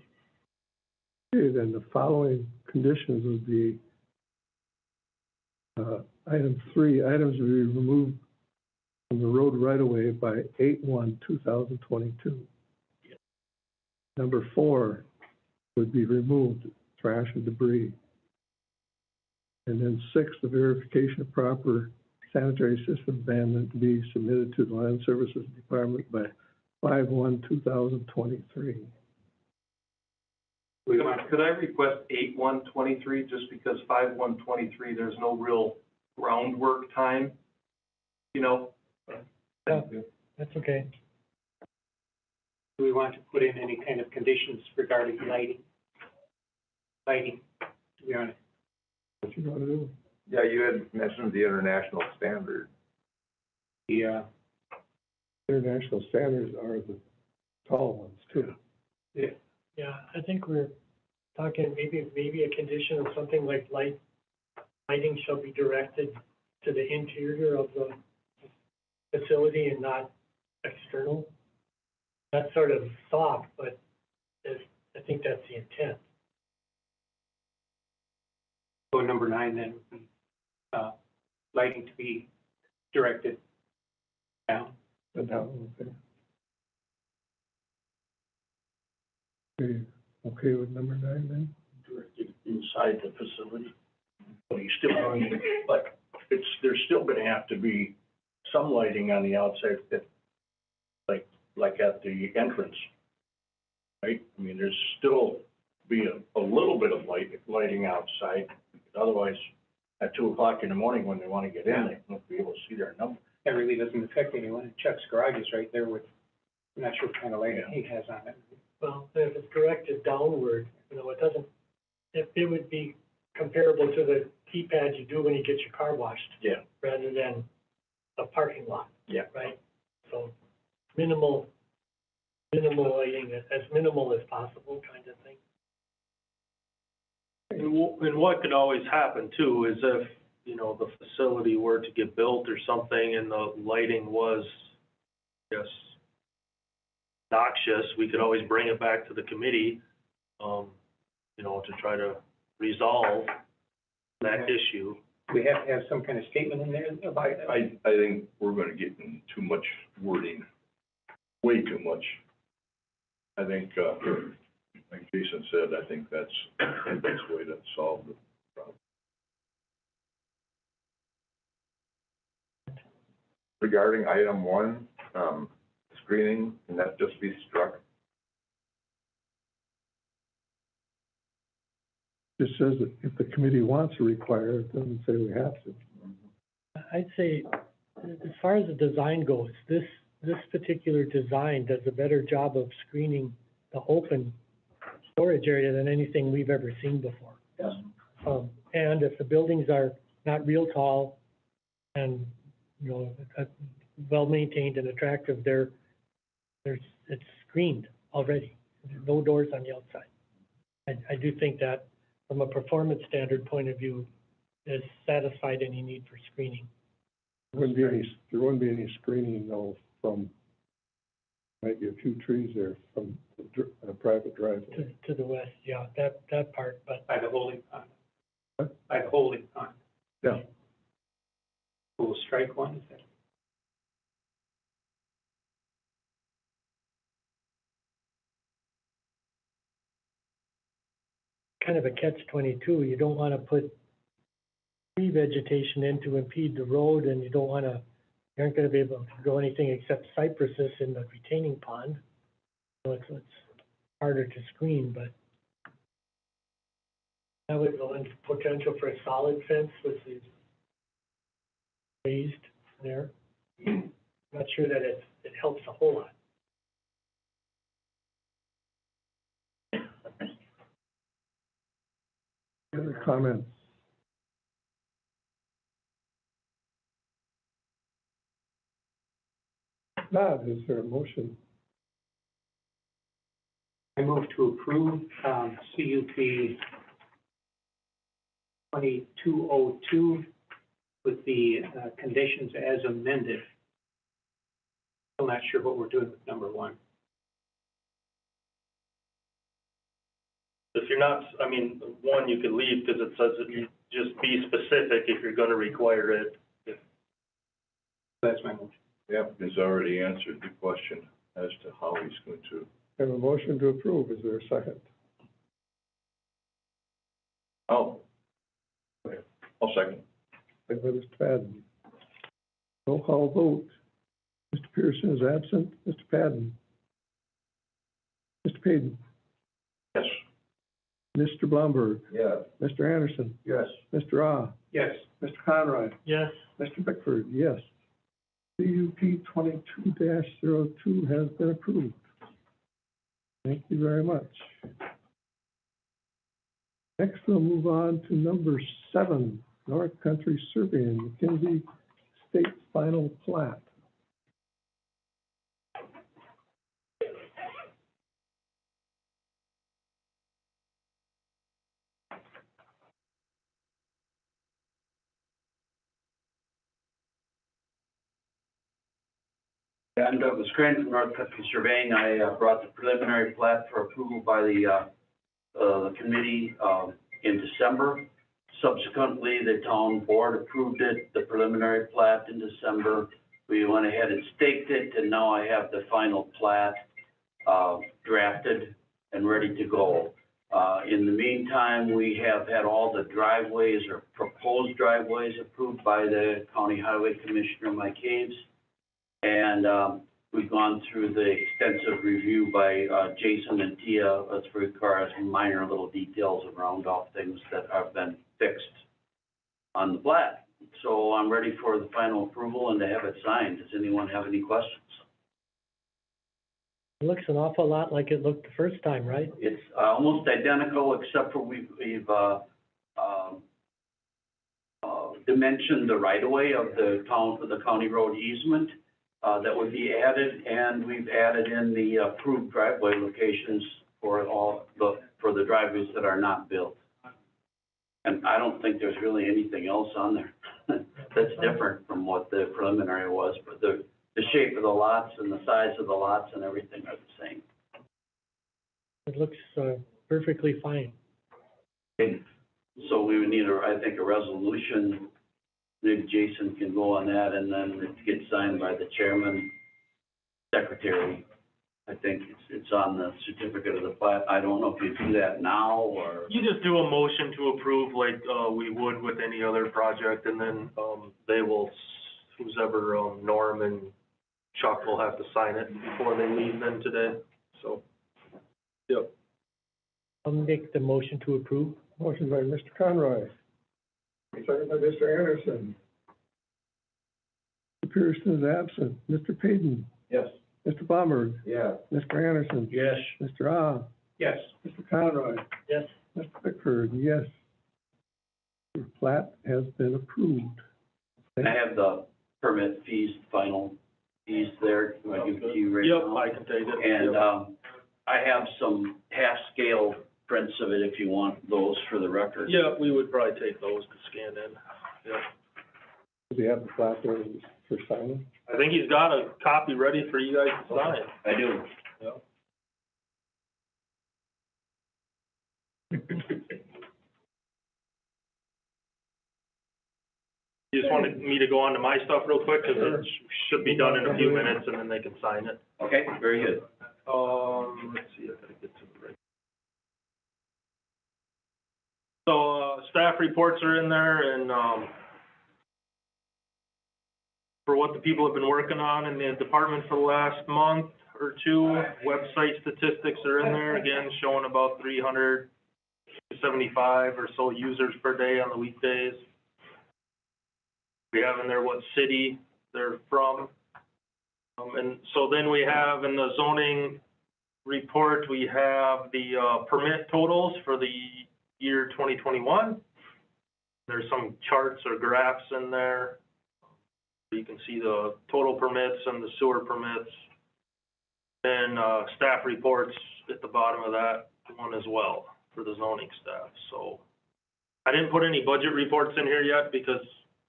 Okay, then the following conditions would be, item 3, items will be removed from the road right-of-way by 8/1/2022. Number 4 would be removed, trash and debris. And then 6, the verification of proper sanitary system abandonment to be submitted to the Land Services Department by 5/1/2023. Could I request 8/1/23, just because 5/1/23, there's no real groundwork time, you know? Thank you. That's okay. Do we want to put in any kind of conditions regarding lighting? Lighting, to be honest. What you want to do? Yeah, you had mentioned the international standard. Yeah. International standards are the tall ones, too. Yeah. Yeah, I think we're talking maybe a condition of something like lighting shall be directed to the interior of the facility and not external. That's sort of soft, but I think that's the intent. So number 9 then would be, lighting to be directed down. But now, okay. Okay with number 9 then? Directed inside the facility. So you still going, but there's still gonna have to be some lighting on the outside that, like at the entrance, right? I mean, there's still be a little bit of lighting outside, otherwise, at 2 o'clock in the morning when they wanna get in, they won't be able to see their number. That really doesn't affect anyone. Chuck's garage is right there with, I'm not sure what kind of lighting he has on it. Well, if it's directed downward, it doesn't, it would be comparable to the keypad you do when you get your car washed. Yeah. Rather than a parking lot. Yeah. Right? So minimal lighting, as minimal as possible kind of thing. And what could always happen too is if, the facility were to get built or something and the lighting was, noxious, we could always bring it back to the committee, to try to resolve that issue. We have to have some kind of statement in there about it. I think we're gonna get in too much wording, way too much. I think, like Jason said, I think that's the best way to solve the problem. Regarding item 1, screening, can that just be struck? Just says that if the committee wants to require it, doesn't say we have to. I'd say, as far as the design goes, this particular design does a better job of screening the open storage area than anything we've ever seen before. Yes. And if the buildings are not real tall and, well-maintained and attractive, it's screened already. There's no doors on the outside. I do think that, from a performance standard point of view, has satisfied any need for screening. There wouldn't be any screening though from, might be a few trees there from a private driveway. To the west, yeah, that part, but. By the holding pond. What? By the holding pond. Yeah. We'll strike one, is that? Kind of a catch-22. You don't want to put tree vegetation in to impede the road, and you aren't going to be able to grow anything except cypresses in the retaining pond. So it's harder to screen, but that would go into potential for a solid fence with the raised there. Not sure that it helps a whole lot. Other comments? Not, is there a motion? I move to approve, CUP 2202 with the conditions as amended. Still not sure what we're doing with number 1. If you're not, 1 you could leave because it says that you just be specific if you're gonna require it. That's my motion. Yep, he's already answered the question as to how he's going to. Have a motion to approve, is there a second? I'll second. Second by Mr. Padden. Roll call vote. Mr. Pearson is absent. Mr. Padden? Mr. Payton? Yes. Mr. Blumberg? Yes. Mr. Anderson? Yes. Mr. Ah? Yes. Mr. Conroy? Yes. Mr. Bickford? Yes. CUP 22-02 has been approved. Thank you very much. Next, we'll move on to number 7, North Country Surveying, McKinsey State Final Plat. And it was granted from North Country Surveying. I brought the preliminary plat for approval by the committee in December. Subsequently, the town board approved it, the preliminary plat in December. We went ahead and staked it, and now I have the final plat drafted and ready to go. In the meantime, we have had all the driveways or proposed driveways approved by the County Highway Commissioner, Mike Haves. And we've gone through the extensive review by Jason and Tia. That's requires minor little details around off things that have been fixed on the plat. So I'm ready for the final approval and to have it signed. Does anyone have any questions? It looks an awful lot like it looked the first time, right? It's almost identical, except for we've dimensioned the right-of-way of the county road easement that would be added, and we've added in the approved driveway locations for the driveways that are not built. And I don't think there's really anything else on there that's different from what the preliminary was, but the shape of the lots and the size of the lots and everything are the same. It looks perfectly fine. Okay. So we would need, I think, a resolution. Maybe Jason can go on that, and then it gets signed by the chairman, secretary. I think it's on the certificate of the plat. I don't know if you do that now, or... You just do a motion to approve like we would with any other project, and then they will, who's ever Norm and Chuck will have to sign it before they leave then today, so, yep. I'll make the motion to approve. Motion by Mr. Conroy, second by Mr. Anderson. Mr. Pearson is absent. Mr. Payton? Yes. Mr. Baumberg? Yeah. Mr. Anderson? Yes. Mr. Ah? Yes. Mr. Conroy? Yes. Mr. Bickford, yes. Your plat has been approved. I have the permit fees, final fees there. Do I give it to you right now? Yep, I can take it. And Yep. I have some half-scale prints of it if you want those for the record. Yeah, we would probably take those to scan in, yeah. Does he have the plat there for signing? I think he's got a copy ready for you guys to sign. I do. Yep. You just wanted me to go on to my stuff real quick, because it should be done in a few minutes, and then they can sign it. Okay, very good. Let's see, I gotta get to the right. So, staff reports are in there, and, for what the people have been working on in the department for the last month or two, website statistics are in there, again, showing about 375 or so users per day on the weekdays. We have in there what city they're from. And so then we have in the zoning report, we have the permit totals for the year 2021. There's some charts or graphs in there. You can see the total permits and the sewer permits. And staff reports at the bottom of that one as well for the zoning staff. So I didn't put any budget reports in here yet because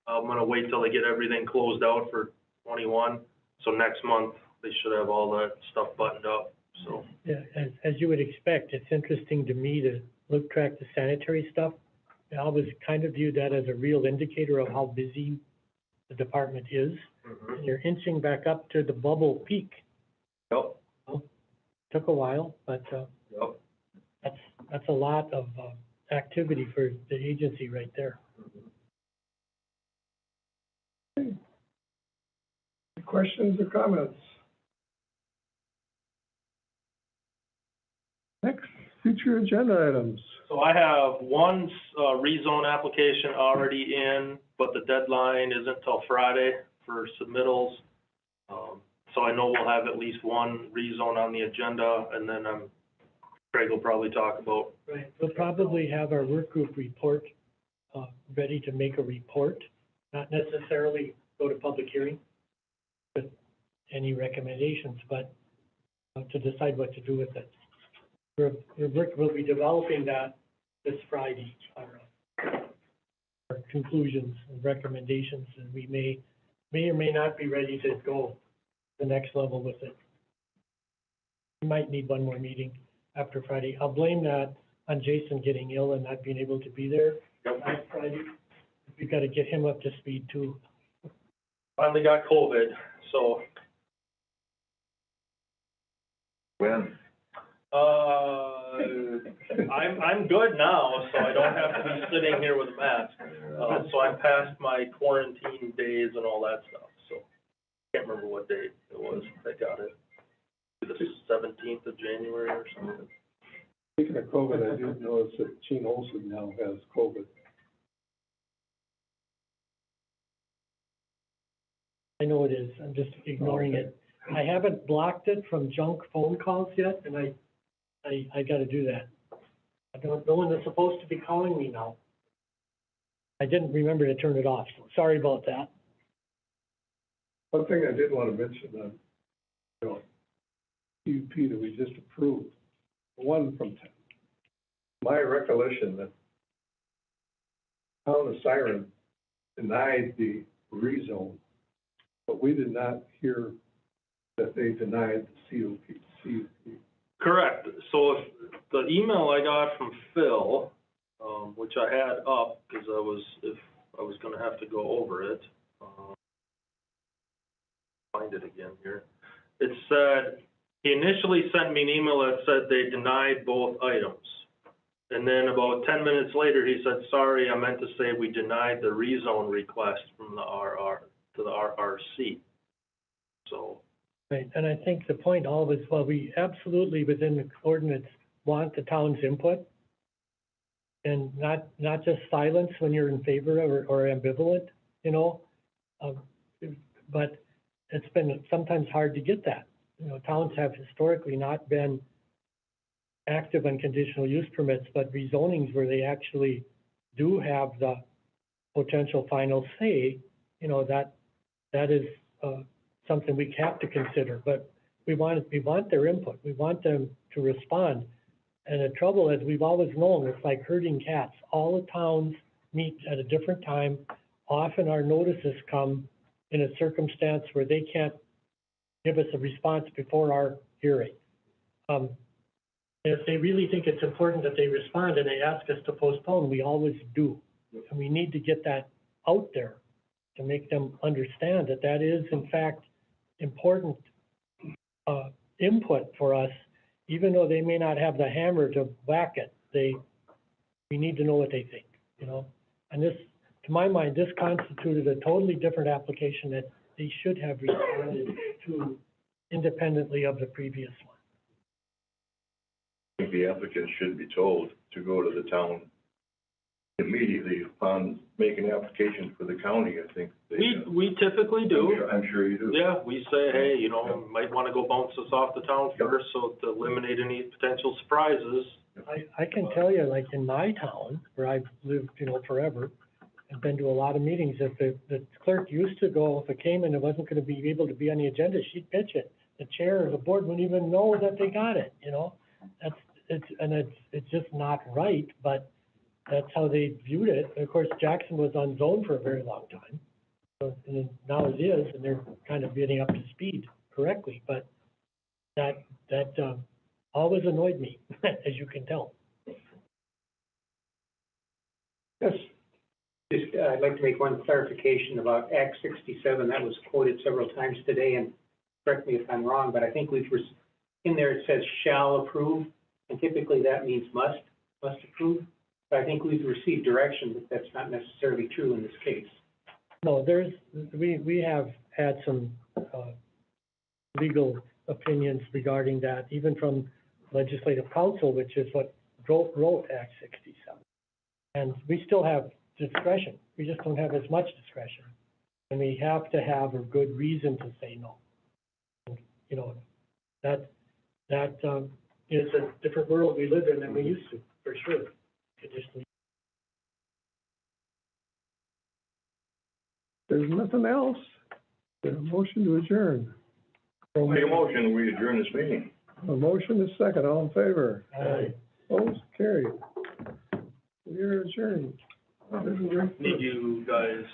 I'm gonna wait till they get everything closed out for 21. So next month, they should have all that stuff buttoned up, so. Yeah, as you would expect, it's interesting to me to track the sanitary stuff. I always kind of view that as a real indicator of how busy the department is. Mm-hmm. And you're inching back up to the bubble peak. Yep. Well, took a while, but Yep. that's a lot of activity for the agency right there. Questions or comments? Next, future agenda items. So I have one rezone application already in, but the deadline isn't till Friday for submittals. So I know we'll have at least one rezone on the agenda, and then Craig will probably talk about. Right, we'll probably have our work group report ready to make a report, not necessarily go to public hearing with any recommendations, but to decide what to do with it. We'll be developing that this Friday, our conclusions and recommendations, and we may or may not be ready to go the next level with it. We might need one more meeting after Friday. I'll blame that on Jason getting ill and not being able to be there. Last Friday. We gotta get him up to speed too. Finally got COVID, so, When? I'm good now, so I don't have to be sitting here with a mask. So I'm past my quarantine days and all that stuff, so, can't remember what date it was, I got it. The 17th of January or something. Speaking of COVID, I did notice that Gene Olson now has COVID. I know it is, I'm just ignoring it. I haven't blocked it from junk phone calls yet, and I gotta do that. No one is supposed to be calling me now. I didn't remember to turn it off, so sorry about that. One thing I did want to mention, CUP that we just approved, one from my recollection that town of Siren denied the rezone, but we did not hear that they denied the CUP. Correct. So if the email I got from Phil, which I had up, because if I was gonna have to go over it, find it again here. It said, he initially sent me an email that said they denied both items. And then about 10 minutes later, he said, sorry, I meant to say we denied the rezone request from the RR to the RRC. So. Right, and I think the point always, well, we absolutely within the ordinance want the town's input. And not just silence when you're in favor or ambivalent, you know? But it's been sometimes hard to get that. You know, towns have historically not been active on conditional use permits, but rezonings where they actually do have the potential final say, you know, that is something we have to consider. But we want their input. We want them to respond. And the trouble is, we've always known it's like herding cats. All the towns meet at a different time. Often our notices come in a circumstance where they can't give us a response before our hearing. If they really think it's important that they respond and they ask us to postpone, we always do. And we need to get that out there to make them understand that that is, in fact, important input for us, even though they may not have the hammer to whack it. We need to know what they think, you know? And this, to my mind, this constituted a totally different application that they should have responded to independently of the previous one. I think the applicant should be told to go to the town immediately upon making application for the county, I think. We typically do. I'm sure you do. Yeah, we say, hey, you know, might want to go bounce this off the town first, so to eliminate any potential surprises. I can tell you, like in my town, where I've lived, you know, forever, I've been to a lot of meetings, if the clerk used to go, if it came and it wasn't gonna be able to be on the agenda, she'd pitch it. The chair of the board wouldn't even know that they got it, you know? It's just not right, but that's how they viewed it. And of course, Jackson was on zone for a very long time. So, and now it is, and they're kind of getting up to speed correctly, but that always annoyed me, as you can tell. Yes. Just, I'd like to make one clarification about Act 67. That was quoted several times today, and correct me if I'm wrong, but I think in there it says shall approve, and typically that means must approve. But I think we've received direction that that's not necessarily true in this case. No, we have had some legal opinions regarding that, even from legislative council, which is what wrote Act 67. And we still have discretion. We just don't have as much discretion. And we have to have a good reason to say no. And, you know, that is a different world we live in than we used to, for sure. Conditionally. There's nothing else. There's a motion to adjourn. Make a motion, we adjourn this meeting. A motion is second, all in favor? Aye. Opposed, carried. We are adjourned. Need you guys